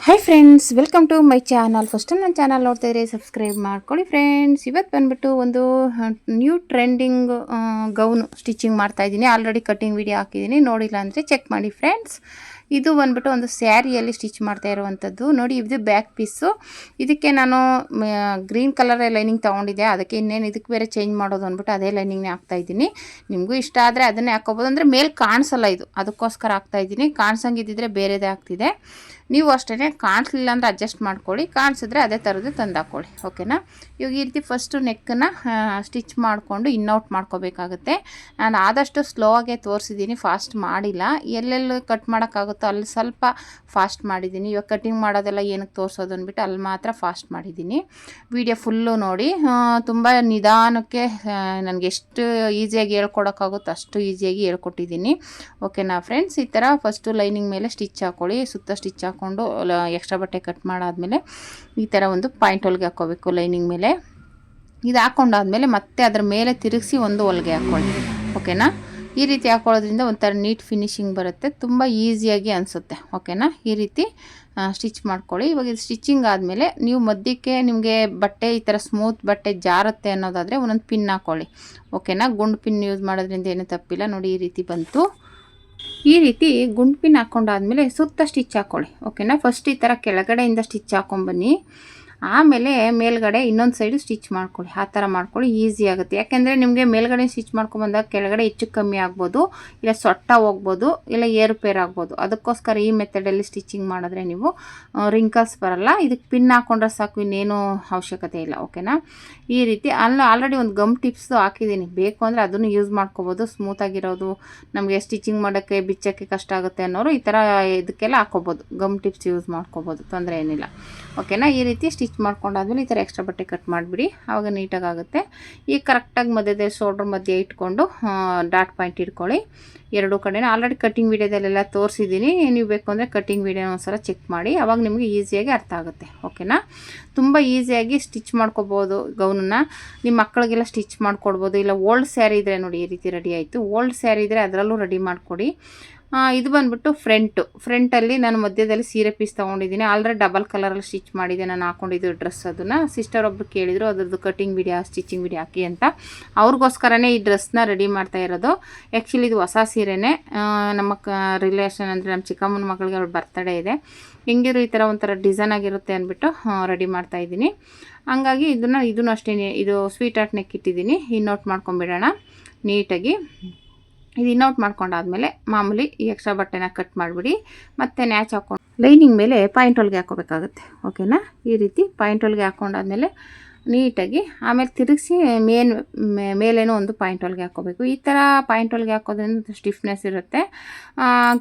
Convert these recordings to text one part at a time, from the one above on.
Hi friends, welcome to my channel. First time ನನ್ನ channel ನೋಡ್ತಾ ಇದ್ರೆ ಸಬ್ಸ್ಕ್ರೈಬ್ ಮಾಡ್ಕೊಳ್ಳಿ ಫ್ರೆಂಡ್ಸ್. ಇವತ್ತು ಬಂದುಬಿಟ್ಟು ಒಂದು ನ್ಯೂ ಟ್ರೆಂಡಿಂಗ್ ಗೌನು ಸ್ಟಿಚಿಂಗ್ ಮಾಡ್ತಾಯಿದ್ದೀನಿ. ಆಲ್ರೆಡಿ ಕಟ್ಟಿಂಗ್ ವಿಡಿಯೋ ಹಾಕಿದ್ದೀನಿ, ನೋಡಿಲ್ಲ ಅಂದರೆ ಚೆಕ್ ಮಾಡಿ ಫ್ರೆಂಡ್ಸ್. ಇದು ಬಂದುಬಿಟ್ಟು ಒಂದು ಸ್ಯಾರಿಯಲ್ಲಿ ಸ್ಟಿಚ್ ಮಾಡ್ತಾ ಇರುವಂಥದ್ದು. ನೋಡಿ, ಇದು ಬ್ಯಾಕ್ ಪೀಸು. ಇದಕ್ಕೆ ನಾನು ಗ್ರೀನ್ ಕಲರ್ ಲೈನಿಂಗ್ ತೊಗೊಂಡಿದ್ದೆ. ಅದಕ್ಕೆ ಇನ್ನೇನು ಇದಕ್ಕೆ ಬೇರೆ ಚೇಂಜ್ ಮಾಡೋದು ಅಂದ್ಬಿಟ್ಟು ಅದೇ ಲೈನಿಂಗ್ನೇ ಹಾಕ್ತಾಯಿದ್ದೀನಿ. ನಿಮಗೂ ಇಷ್ಟ ಆದರೆ ಅದನ್ನೇ ಹಾಕ್ಕೋಬೋದು. ಅಂದರೆ ಮೇಲೆ ಕಾಣಿಸಲ್ಲ ಇದು, ಅದಕ್ಕೋಸ್ಕರ ಹಾಕ್ತಾಯಿದ್ದೀನಿ. ಕಾಣಿಸಂಗಿದ್ದಿದ್ರೆ ಬೇರೆದೇ ಆಗ್ತಿದೆ. ನೀವು ಅಷ್ಟೇ ಕಾಣಿಸ್ಲಿಲ್ಲ ಅಂದರೆ ಅಡ್ಜಸ್ಟ್ ಮಾಡ್ಕೊಳ್ಳಿ, ಕಾಣಿಸಿದ್ರೆ ಅದೇ ಥರದ್ದು ತಂದು ಹಾಕ್ಕೊಳ್ಳಿ. ಓಕೆನಾ? ಇವಾಗ ಈ ರೀತಿ ಫಸ್ಟು ನೆಕ್ಕನ್ನು ಸ್ಟಿಚ್ ಮಾಡಿಕೊಂಡು ಇನ್ನೌಟ್ ಮಾಡ್ಕೋಬೇಕಾಗುತ್ತೆ. ನಾನು ಆದಷ್ಟು ಸ್ಲೋ ಆಗೇ ತೋರಿಸಿದ್ದೀನಿ, ಫಾಸ್ಟ್ ಮಾಡಿಲ್ಲ. ಎಲ್ಲೆಲ್ಲಿ ಕಟ್ ಮಾಡೋಕ್ಕಾಗುತ್ತೋ ಅಲ್ಲಿ ಸ್ವಲ್ಪ ಫಾಸ್ಟ್ ಮಾಡಿದ್ದೀನಿ. ಇವಾಗ ಕಟಿಂಗ್ ಮಾಡೋದೆಲ್ಲ ಏನಕ್ಕೆ ತೋರಿಸೋದು ಅಂದ್ಬಿಟ್ಟು ಅಲ್ಲಿ ಮಾತ್ರ ಫಾಸ್ಟ್ ಮಾಡಿದ್ದೀನಿ. ವಿಡಿಯೋ ಫುಲ್ಲು ನೋಡಿ. ತುಂಬ ನಿಧಾನಕ್ಕೆ ನನಗೆ ಎಷ್ಟು ಈಸಿಯಾಗಿ ಹೇಳ್ಕೊಡೋಕ್ಕಾಗುತ್ತೋ ಅಷ್ಟು ಈಸಿಯಾಗಿ ಹೇಳ್ಕೊಟ್ಟಿದ್ದೀನಿ. ಓಕೆನಾ ಫ್ರೆಂಡ್ಸ್? ಈ ಥರ ಫಸ್ಟು ಲೈನಿಂಗ್ ಮೇಲೆ ಸ್ಟಿಚ್ ಹಾಕ್ಕೊಳ್ಳಿ. ಸುತ್ತ ಸ್ಟಿಚ್ ಹಾಕ್ಕೊಂಡು ಎಕ್ಸ್ಟ್ರಾ ಬಟ್ಟೆ ಕಟ್ ಮಾಡಾದಮೇಲೆ ಈ ಥರ ಒಂದು ಪಾಯಿಂಟ್ ಹೊಲಿಗೆ ಹಾಕ್ಕೋಬೇಕು ಲೈನಿಂಗ್ ಮೇಲೆ. ಇದು ಹಾಕ್ಕೊಂಡಾದ್ಮೇಲೆ ಮತ್ತೆ ಅದರ ಮೇಲೆ ತಿರುಗಿಸಿ ಒಂದು ಹೊಲಿಗೆ ಹಾಕ್ಕೊಳ್ಳಿ. ಓಕೆನಾ? ಈ ರೀತಿ ಹಾಕ್ಕೊಳ್ಳೋದ್ರಿಂದ ಒಂಥರ ನೀಟ್ ಫಿನಿಶಿಂಗ್ ಬರುತ್ತೆ, ತುಂಬ ಈಸಿಯಾಗಿ ಅನಿಸುತ್ತೆ. ಓಕೆನಾ? ಈ ರೀತಿ ಸ್ಟಿಚ್ ಮಾಡ್ಕೊಳ್ಳಿ. ಇವಾಗ ಇದು ಸ್ಟಿಚಿಂಗ್ ಆದಮೇಲೆ ನೀವು ಮಧ್ಯಕ್ಕೆ ನಿಮಗೆ ಬಟ್ಟೆ ಈ ಥರ ಸ್ಮೂತ್ ಬಟ್ಟೆ ಜಾರುತ್ತೆ ಅನ್ನೋದಾದರೆ ಒಂದೊಂದು ಪಿನ್ ಹಾಕ್ಕೊಳ್ಳಿ. ಓಕೆನಾ? ಗುಂಡು ಪಿನ್ ಯೂಸ್ ಮಾಡೋದ್ರಿಂದ ಏನೂ ತಪ್ಪಿಲ್ಲ. ನೋಡಿ, ಈ ರೀತಿ ಬಂತು. ಈ ರೀತಿ ಗುಂಡು ಪಿನ್ ಹಾಕ್ಕೊಂಡಾದ್ಮೇಲೆ ಸುತ್ತ ಸ್ಟಿಚ್ ಹಾಕ್ಕೊಳ್ಳಿ. ಓಕೆನಾ? ಫಸ್ಟ್ ಈ ಥರ ಕೆಳಗಡೆಯಿಂದ ಸ್ಟಿಚ್ ಹಾಕ್ಕೊಂಬನ್ನಿ. ಆಮೇಲೆ ಮೇಲ್ಗಡೆ ಇನ್ನೊಂದು ಸೈಡು ಸ್ಟಿಚ್ ಮಾಡ್ಕೊಳ್ಳಿ. ಆ ಥರ ಮಾಡ್ಕೊಳ್ಳಿ, ಈಸಿ ಆಗುತ್ತೆ. ಯಾಕೆಂದರೆ ನಿಮಗೆ ಮೇಲ್ಗಡೆ ಸ್ಟಿಚ್ ಮಾಡ್ಕೊಂಬಂದಾಗ ಕೆಳಗಡೆ ಹೆಚ್ಚು ಕಮ್ಮಿ ಆಗ್ಬೋದು, ಇಲ್ಲ ಸೊಟ್ಟ ಹೋಗ್ಬೋದು, ಇಲ್ಲ ಏರುಪೇರು ಆಗ್ಬೋದು. ಅದಕ್ಕೋಸ್ಕರ ಈ ಮೆಥಡಲ್ಲಿ ಸ್ಟಿಚಿಂಗ್ ಮಾಡಿದ್ರೆ ನೀವು ರಿಂಕಲ್ಸ್ ಬರಲ್ಲ. ಇದಕ್ಕೆ ಪಿನ್ ಹಾಕ್ಕೊಂಡ್ರೆ ಸಾಕು, ಇನ್ನೇನು ಅವಶ್ಯಕತೆ ಇಲ್ಲ. ಓಕೆನಾ? ಈ ರೀತಿ ಆಲ್ರೆಡಿ ಒಂದು ಗಮ್ ಟಿಪ್ಸು ಹಾಕಿದ್ದೀನಿ. ಬೇಕು ಅಂದರೆ ಅದನ್ನು ಯೂಸ್ ಮಾಡ್ಕೋಬೋದು. ಸ್ಮೂತಾಗಿರೋದು, ನಮಗೆ ಸ್ಟಿಚಿಂಗ್ ಮಾಡೋಕ್ಕೆ ಬಿಚ್ಚೋಕ್ಕೆ ಕಷ್ಟ ಆಗುತ್ತೆ ಅನ್ನೋರು ಈ ಥರ ಇದಕ್ಕೆಲ್ಲ ಹಾಕ್ಕೋಬೋದು. ಗಮ್ ಟಿಪ್ಸ್ ಯೂಸ್ ಮಾಡ್ಕೋಬೋದು, ತೊಂದರೆ ಏನಿಲ್ಲ. ಓಕೆನಾ? ಈ ರೀತಿ ಸ್ಟಿಚ್ ಮಾಡ್ಕೊಂಡಾದ್ಮೇಲೆ ಈ ಥರ ಎಕ್ಸ್ಟ್ರಾ ಬಟ್ಟೆ ಕಟ್ ಮಾಡಿಬಿಡಿ, ಆವಾಗ ನೀಟಾಗಿ ಆಗುತ್ತೆ. ಈಗ ಕರೆಕ್ಟಾಗಿ ಮಧ್ಯದಲ್ಲಿ ಶೋಲ್ಡ್ರ್ ಮಧ್ಯೆ ಇಟ್ಕೊಂಡು ಡಾಟ್ ಪಾಯಿಂಟ್ ಇಟ್ಕೊಳ್ಳಿ ಎರಡೂ ಕಡೆನೂ. ಆಲ್ರೆಡಿ ಕಟ್ಟಿಂಗ್ ವೀಡಿಯೋದಲ್ಲೆಲ್ಲ ತೋರಿಸಿದ್ದೀನಿ. ನೀವು ಬೇಕು ಅಂದರೆ ಕಟ್ಟಿಂಗ್ ವೀಡಿಯೋನ ಒಂದ್ಸಲ ಚೆಕ್ ಮಾಡಿ, ಆವಾಗ ನಿಮಗೆ ಈಸಿಯಾಗಿ ಅರ್ಥ ಆಗುತ್ತೆ. ಓಕೆನಾ? ತುಂಬ ಈಸಿಯಾಗಿ ಸ್ಟಿಚ್ ಮಾಡ್ಕೋಬೋದು ಗೌನನ್ನು. ನಿಮ್ಮ ಮಕ್ಕಳಿಗೆಲ್ಲ ಸ್ಟಿಚ್ ಮಾಡಿಕೊಡ್ಬೋದು. ಇಲ್ಲ ಓಲ್ಡ್ ಸ್ಯಾರಿ ಇದ್ದರೆ ನೋಡಿ, ಈ ರೀತಿ ರೆಡಿ ಆಯಿತು. ಓಲ್ಡ್ ಸ್ಯಾರಿ ಇದ್ದರೆ ಅದರಲ್ಲೂ ರೆಡಿ ಮಾಡಿಕೊಡಿ. ಇದು ಬಂದುಬಿಟ್ಟು ಫ್ರಂಟಲ್ಲಿ ನಾನು ಮಧ್ಯದಲ್ಲಿ ಸೀರೆ ಪೀಸ್ ತೊಗೊಂಡಿದ್ದೀನಿ. ಆಲ್ರೆಡಿ ಡಬಲ್ ಕಲರಲ್ಲಿ ಸ್ಟಿಚ್ ಮಾಡಿದೆ ನಾನು ಹಾಕ್ಕೊಂಡಿದ್ದು ಡ್ರೆಸ್. ಅದನ್ನು ಸಿಸ್ಟರ್ ಒಬ್ಬರು ಕೇಳಿದರು, ಅದ್ರದ್ದು ಕಟಿಂಗ್ ವಿಡಿಯೋ ಸ್ಟಿಚಿಂಗ್ ವಿಡಿಯೋ ಹಾಕಿ ಅಂತ. ಅವ್ರಿಗೋಸ್ಕರನೇ ಈ ಡ್ರೆಸ್ನ ರೆಡಿ ಮಾಡ್ತಾ ಇರೋದು. ಆ್ಯಕ್ಚುಲಿ ಇದು ಹೊಸ ಸೀರೆನೇ. ನಮ್ಮ ರಿಲೇಷನ್ ಅಂದರೆ ನಮ್ಮ ಚಿಕ್ಕಮ್ಮನ ಮಗಳಿಗೆ ಅವ್ರ ಬರ್ತಡೇ ಇದೆ. ಹೆಂಗಿರು ಈ ಥರ ಒಂಥರ ಡಿಸೈನ್ ಆಗಿರುತ್ತೆ ಅಂದ್ಬಿಟ್ಟು ರೆಡಿ ಮಾಡ್ತಾಯಿದ್ದೀನಿ. ಹಂಗಾಗಿ ಇದನ್ನು ಅಷ್ಟೇ, ಇದು ಸ್ವೀಟ್ ಆರ್ಟ್ ನೆಕ್ ಇಟ್ಟಿದ್ದೀನಿ. ಇನ್ನೌಟ್ ಮಾಡ್ಕೊಂಬಿಡೋಣ ನೀಟಾಗಿ. ಇದು ಇನ್ನೌಟ್ ಮಾಡ್ಕೊಂಡಾದ್ಮೇಲೆ ಮಾಮೂಲಿ ಈ ಎಕ್ಸ್ಟ್ರಾ ಬಟ್ಟೆನ ಕಟ್ ಮಾಡಿಬಿಡಿ. ಮತ್ತು ನ್ಯಾಚ್ ಹಾಕ್ಕೊಂಡು ಲೈನಿಂಗ್ ಮೇಲೆ ಪಾಯಿಂಟ್ ಹೊಲಿಗೆ ಹಾಕ್ಕೋಬೇಕಾಗುತ್ತೆ. ಓಕೆನಾ? ಈ ರೀತಿ ಪಾಯಿಂಟ್ ಹೊಲಿಗೆ ಹಾಕ್ಕೊಂಡಾದ್ಮೇಲೆ ನೀಟಾಗಿ ಆಮೇಲೆ ತಿರುಗಿಸಿ ಮೇಲೇನೋ ಒಂದು ಪಾಯಿಂಟ್ ಹೊಲಿಗೆ ಹಾಕ್ಕೋಬೇಕು. ಈ ಥರ ಪಾಯಿಂಟ್ ಹೊಲಿಗೆ ಹಾಕೋದ್ರಿಂದ ಸ್ಟಿಫ್ನೆಸ್ ಇರುತ್ತೆ.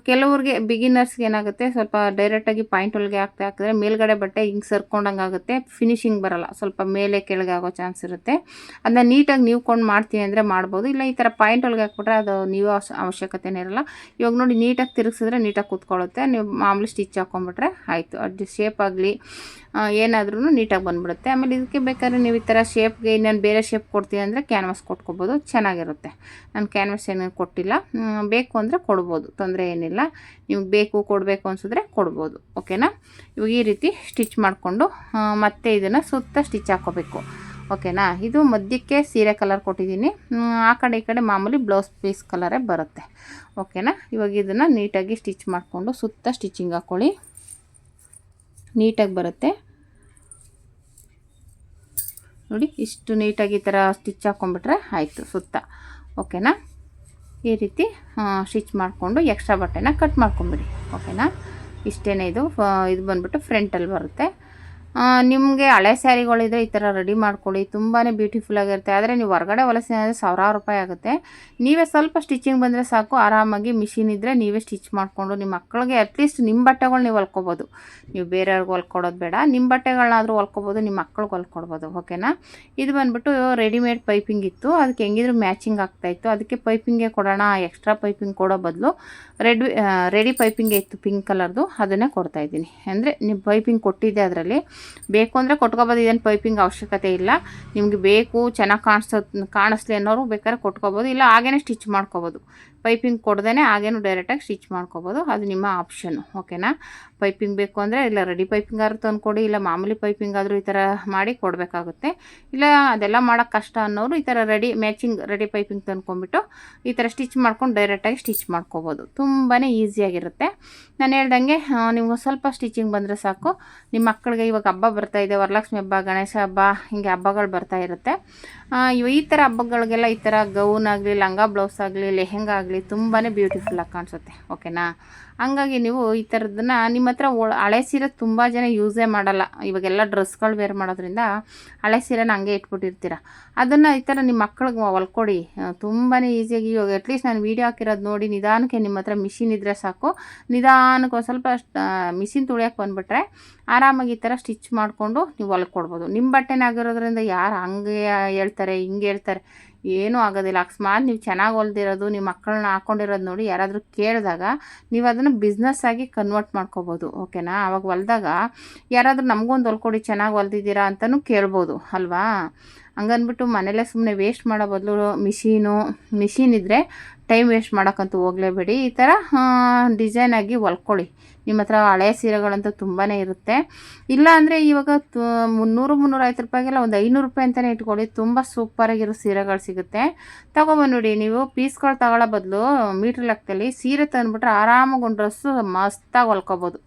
ಕೆಲವ್ರಿಗೆ ಬಿಗಿನರ್ಸ್ಗೆ ಏನಾಗುತ್ತೆ, ಸ್ವಲ್ಪ ಡೈರೆಕ್ಟಾಗಿ ಪಾಯಿಂಟ್ ಹೊಲಿಗೆ ಹಾಕಿದ್ರೆ ಮೇಲ್ಗಡೆ ಬಟ್ಟೆ ಹಿಂಗೆ ಸರ್ಕೊಂಡಂಗೆ ಆಗುತ್ತೆ, ಫಿನಿಶಿಂಗ್ ಬರೋಲ್ಲ, ಸ್ವಲ್ಪ ಮೇಲೆ ಕೆಳಗೆ ಆಗೋ ಚಾನ್ಸ್ ಇರುತ್ತೆ. ಅದನ್ನ ನೀಟಾಗಿ ನೀವ್ಕೊಂಡು ಮಾಡ್ತೀನಿ ಅಂದರೆ ಮಾಡ್ಬೋದು. ಇಲ್ಲ ಈ ಥರ ಪಾಯಿಂಟ್ ಹೊಲಿಗೆ ಹಾಕ್ಬಿಟ್ರೆ ಅದು ನೀವು ಅವಶ್ಯಕತೆನೇ ಇರಲ್ಲ. ಇವಾಗ ನೋಡಿ, ನೀಟಾಗಿ ತಿರುಗಿಸಿದ್ರೆ ನೀಟಾಗಿ ಕೂತ್ಕೊಳ್ಳುತ್ತೆ. ನೀವು ಮಾಮೂಲಿ ಸ್ಟಿಚ್ ಹಾಕ್ಕೊಂಬಿಟ್ರೆ ಆಯಿತು. ಅದು ಶೇಪ್ ಆಗಲಿ ಏನಾದ್ರೂ ನೀಟಾಗಿ ಬಂದುಬಿಡುತ್ತೆ. ಆಮೇಲೆ ಇದಕ್ಕೆ ಬೇಕಾದ್ರೆ ನೀವು ಈ ಥರ ಶೇಪ್ಗೆ ಇನ್ನೇನು ಬೇರೆ ಶೇಪ್ ಕೊಡ್ತೀನಿ ಅಂದರೆ ಕ್ಯಾನ್ವಾಸ್ ಕೊಟ್ಕೋಬೋದು, ಚೆನ್ನಾಗಿರುತ್ತೆ. ನಾನು ಕ್ಯಾನ್ವಾಸ್ ಏನೇನು ಕೊಟ್ಟಿಲ್ಲ, ಬೇಕು ಅಂದರೆ ಕೊಡ್ಬೋದು, ತೊಂದರೆ ಏನಿಲ್ಲ. ನಿಮ್ಗೆ ಬೇಕು ಕೊಡಬೇಕು ಅನಿಸಿದ್ರೆ ಕೊಡ್ಬೋದು. ಓಕೆನಾ? ಇವಾಗ ಈ ರೀತಿ ಸ್ಟಿಚ್ ಮಾಡಿಕೊಂಡು ಮತ್ತೆ ಇದನ್ನು ಸುತ್ತ ಸ್ಟಿಚ್ ಹಾಕ್ಕೋಬೇಕು. ಓಕೆನಾ? ಇದು ಮಧ್ಯಕ್ಕೆ ಸೀರೆ ಕಲರ್ ಕೊಟ್ಟಿದ್ದೀನಿ, ಆ ಕಡೆ ಈ ಕಡೆ ಮಾಮೂಲಿ ಬ್ಲೌಸ್ ಪೀಸ್ ಕಲರೇ ಬರುತ್ತೆ. ಓಕೆನಾ? ಇವಾಗ ಇದನ್ನು ನೀಟಾಗಿ ಸ್ಟಿಚ್ ಮಾಡಿಕೊಂಡು ಸುತ್ತ ಸ್ಟಿಚಿಂಗ್ ಹಾಕ್ಕೊಳ್ಳಿ, ನೀಟಾಗಿ ಬರುತ್ತೆ. ನೋಡಿ, ಇಷ್ಟು ನೀಟಾಗಿ ಈ ಥರ ಸ್ಟಿಚ್ ಹಾಕ್ಕೊಂಬಿಟ್ರೆ ಆಯಿತು ಸುತ್ತ. ಓಕೆನಾ? ಈ ರೀತಿ ಸ್ಟಿಚ್ ಮಾಡಿಕೊಂಡು ಎಕ್ಸ್ಟ್ರಾ ಬಟ್ಟೆನ ಕಟ್ ಮಾಡ್ಕೊಂಬಿಡಿ. ಓಕೆನಾ? ಇಷ್ಟೇ. ಇದು ಬಂದುಬಿಟ್ಟು ಫ್ರಂಟಲ್ಲಿ ಬರುತ್ತೆ. ನಿಮಗೆ ಹಳೆ ಸ್ಯಾರಿಗಳಿದ್ರೆ ಈ ಥರ ರೆಡಿ ಮಾಡ್ಕೊಳ್ಳಿ, ತುಂಬಾ ಬ್ಯೂಟಿಫುಲ್ಲಾಗಿರುತ್ತೆ. ಆದರೆ ನೀವು ಹೊರಗಡೆ ಹೊಲಿಸಿ ಅಂದರೆ ಸಾವಿರಾರು ರೂಪಾಯಿ ಆಗುತ್ತೆ. ನೀವೇ ಸ್ವಲ್ಪ ಸ್ಟಿಚಿಂಗ್ ಬಂದರೆ ಸಾಕು, ಆರಾಮಾಗಿ ಮಿಷಿನ್ ಇದ್ದರೆ ನೀವೇ ಸ್ಟಿಚ್ ಮಾಡಿಕೊಂಡು ನಿಮ್ಮ ಮಕ್ಕಳಿಗೆ ಅಟ್ಲೀಸ್ಟ್ ನಿಮ್ಮ ಬಟ್ಟೆಗಳು ನೀವು ಹೊಲ್ಕೊಬೋದು. ನೀವು ಬೇರೆಯವ್ರಿಗೆ ಹೊಲ್ಕೊಡೋದು ಬೇಡ, ನಿಮ್ಮ ಬಟ್ಟೆಗಳನ್ನಾದರೂ ಹೊಲ್ಕೊಬೋದು, ನಿಮ್ಮ ಮಕ್ಕಳಿಗೆ ಹೊಲ್ಕೊಡ್ಬೋದು. ಓಕೆನಾ? ಇದು ಬಂದುಬಿಟ್ಟು ರೆಡಿಮೇಡ್ ಪೈಪಿಂಗ್ ಇತ್ತು, ಅದಕ್ಕೆ ಹೆಂಗಿದ್ರು ಮ್ಯಾಚಿಂಗ್ ಆಗ್ತಾಯಿತ್ತು. ಅದಕ್ಕೆ ಪೈಪಿಂಗೇ ಕೊಡೋಣ, ಎಕ್ಸ್ಟ್ರಾ ಪೈಪಿಂಗ್ ಕೊಡೋ ಬದಲು ರೆಡಿ ಪೈಪಿಂಗೇ ಇತ್ತು ಪಿಂಕ್ ಕಲರ್ದು, ಅದನ್ನೇ ಕೊಡ್ತಾಯಿದ್ದೀನಿ. ಅಂದರೆ ನೀವು ಪೈಪಿಂಗ್ ಕೊಟ್ಟಿದ್ದೆ, ಅದರಲ್ಲಿ ಬೇಕು ಅಂದರೆ ಕೊಟ್ಕೋಬೋದು. ಇದೇನು ಪೈಪಿಂಗ್ ಅವಶ್ಯಕತೆ ಇಲ್ಲ. ನಿಮಗೆ ಬೇಕು ಚೆನ್ನಾಗಿ ಕಾಣಿಸ್ಲಿ ಅನ್ನೋರು ಬೇಕಾದ್ರೆ ಕೊಟ್ಕೋಬೋದು, ಇಲ್ಲ ಹಾಗೇ ಸ್ಟಿಚ್ ಮಾಡ್ಕೋಬೋದು. ಪೈಪಿಂಗ್ ಕೊಡ್ದೇ ಹಾಗೇನು ಡೈರೆಕ್ಟಾಗಿ ಸ್ಟಿಚ್ ಮಾಡ್ಕೋಬೋದು, ಅದು ನಿಮ್ಮ ಆಪ್ಷನ್ನು. ಓಕೆನಾ? ಪೈಪಿಂಗ್ ಬೇಕು ಅಂದರೆ ಇಲ್ಲ ರೆಡಿ ಪೈಪಿಂಗ್ ಆದ್ರೂ ತಂದು ಕೊಡಿ, ಇಲ್ಲ ಮಾಮೂಲಿ ಪೈಪಿಂಗ್ ಆದರೂ ಈ ಥರ ಮಾಡಿ ಕೊಡಬೇಕಾಗುತ್ತೆ. ಇಲ್ಲ ಅದೆಲ್ಲ ಮಾಡೋಕ್ಕೆ ಕಷ್ಟ ಅನ್ನೋರು ಈ ಥರ ಮ್ಯಾಚಿಂಗ್ ರೆಡಿ ಪೈಪಿಂಗ್ ತಂದ್ಕೊಂಡ್ಬಿಟ್ಟು ಈ ಥರ ಸ್ಟಿಚ್ ಮಾಡ್ಕೊಂಡು ಡೈರೆಕ್ಟಾಗಿ ಸ್ಟಿಚ್ ಮಾಡ್ಕೋಬೋದು. ತುಂಬಾ ಈಸಿಯಾಗಿರುತ್ತೆ. ನಾನು ಹೇಳ್ದಂಗೆ ನಿಮ್ಗೆ ಸ್ವಲ್ಪ ಸ್ಟಿಚಿಂಗ್ ಬಂದರೆ ಸಾಕು. ನಿಮ್ಮ ಮಕ್ಕಳಿಗೆ ಇವಾಗ ಹಬ್ಬ ಬರ್ತಾಯಿದೆ, ವರಲಕ್ಷ್ಮಿ ಹಬ್ಬ, ಗಣೇಶ ಹಬ್ಬ, ಹೀಗೆ ಹಬ್ಬಗಳು ಬರ್ತಾ ಇರುತ್ತೆ. ಈ ಥರ ಹಬ್ಬಗಳಿಗೆಲ್ಲ ಈ ಥರ ಗೌನ್ ಆಗಲಿ, ಲಂಗ ಬ್ಲೌಸ್ ಆಗಲಿ, ಲೆಹೆಂಗಾ ಆಗಲಿ ತುಂಬಾ ಬ್ಯೂಟಿಫುಲ್ಲಾಗಿ ಕಾಣಿಸುತ್ತೆ. ಓಕೆನಾ? ಹಂಗಾಗಿ ನೀವು ಈ ಥರದನ್ನ ನಿಮ್ಮ ಹತ್ರ ಹಳೆ ಸೀರೆ ತುಂಬ ಜನ ಯೂಸೇ ಮಾಡಲ್ಲ. ಇವಾಗೆಲ್ಲ ಡ್ರೆಸ್ಗಳು ವೇರ್ ಮಾಡೋದ್ರಿಂದ ಹಳೆ ಸೀರೆನ ಹಂಗೆ ಇಟ್ಬಿಟ್ಟಿರ್ತೀರ. ಅದನ್ನು ಈ ಥರ ನಿಮ್ಮ ಮಕ್ಳಿಗೆ ಹೊಲ್ಕೊಡಿ. ತುಂಬಾ ಈಸಿಯಾಗಿ ಇವಾಗ ಅಟ್ಲೀಸ್ಟ್ ನಾನು ವೀಡಿಯೋ ಹಾಕಿರೋದು ನೋಡಿ ನಿಧಾನಕ್ಕೆ ನಿಮ್ಮ ಹತ್ರ ಮಿಷಿನ್ ಇದ್ದರೆ ಸಾಕು. ನಿಧಾನಕ್ಕೆ ಒಂದು ಸ್ವಲ್ಪ ಮಿಷಿನ್ ತುಳಿಯೋಕೆ ಬಂದುಬಿಟ್ರೆ ಆರಾಮಾಗಿ ಈ ಥರ ಸ್ಟಿಚ್ ಮಾಡಿಕೊಂಡು ನೀವು ಹೊಲ್ಕೊಡ್ಬೋದು. ನಿಮ್ಮ ಬಟ್ಟೆನೇ ಆಗಿರೋದ್ರಿಂದ ಯಾರು ಹಂಗೆ ಹೇಳ್ತಾರೆ ಹಿಂಗೆ ಹೇಳ್ತಾರೆ, ಏನೂ ಆಗೋದಿಲ್ಲ. ಅಕಸ್ಮಾತ್ ನೀವು ಚೆನ್ನಾಗಿ ಹೊಲ್ದಿರೋದು ನಿಮ್ಮ ಮಕ್ಕಳನ್ನ ಹಾಕ್ಕೊಂಡಿರೋದು ನೋಡಿ ಯಾರಾದರೂ ಕೇಳಿದಾಗ ನೀವು ಅದನ್ನು ಬಿಸ್ನೆಸ್ ಆಗಿ ಕನ್ವರ್ಟ್ ಮಾಡ್ಕೋಬೋದು. ಓಕೆನಾ? ಆವಾಗ ಹೊಲ್ದಾಗ ಯಾರಾದರೂ ನಮಗೊಂದು ಹೊಲ್ಕೊಡಿ ಚೆನ್ನಾಗಿ ಹೊಲ್ದಿದ್ದೀರಾ ಅಂತಲೂ ಕೇಳ್ಬೋದು ಅಲ್ವಾ? ಹಂಗನ್ಬಿಟ್ಟು ಮನೇಲೇ ಸುಮ್ಮನೆ ವೇಸ್ಟ್ ಮಾಡೋ ಬದಲು ಮಿಷಿನ್ ಇದ್ದರೆ ಟೈಮ್ ವೇಸ್ಟ್ ಮಾಡೋಕ್ಕಂತೂ ಹೋಗಲೇಬೇಡಿ. ಈ ಥರ ಡಿಸೈನಾಗಿ ಹೊಲ್ಕೊಳ್ಳಿ. ನಿಮ್ಮ ಹತ್ರ ಹಳೆಯ ಸೀರೆಗಳಂತೂ ತುಂಬಾ ಇರುತ್ತೆ. ಇಲ್ಲ ಅಂದರೆ ಇವಾಗ 300-350 ರೂಪಾಯಿಗೆಲ್ಲ ಒಂದು 500 ರೂಪಾಯಿ ಅಂತಲೇ ಇಟ್ಕೊಳ್ಳಿ. ತುಂಬ ಸೂಪರಾಗಿರೋ ಸೀರೆಗಳು ಸಿಗುತ್ತೆ. ತೊಗೊಬಂದುಬಿಡಿ. ನೀವು ಪೀಸ್ಗಳು ತಗೊಳ್ಳೋ ಬದಲು ಮೀಟ್ರ್ ಲೆಕ್ಕದಲ್ಲಿ ಸೀರೆ ತಂದುಬಿಟ್ರೆ ಆರಾಮಾಗಿ ಒಂದು ಡ್ರೆಸ್ಸು ಮಸ್ತಾಗಿ ಹೊಲ್ಕೊಬೋದು.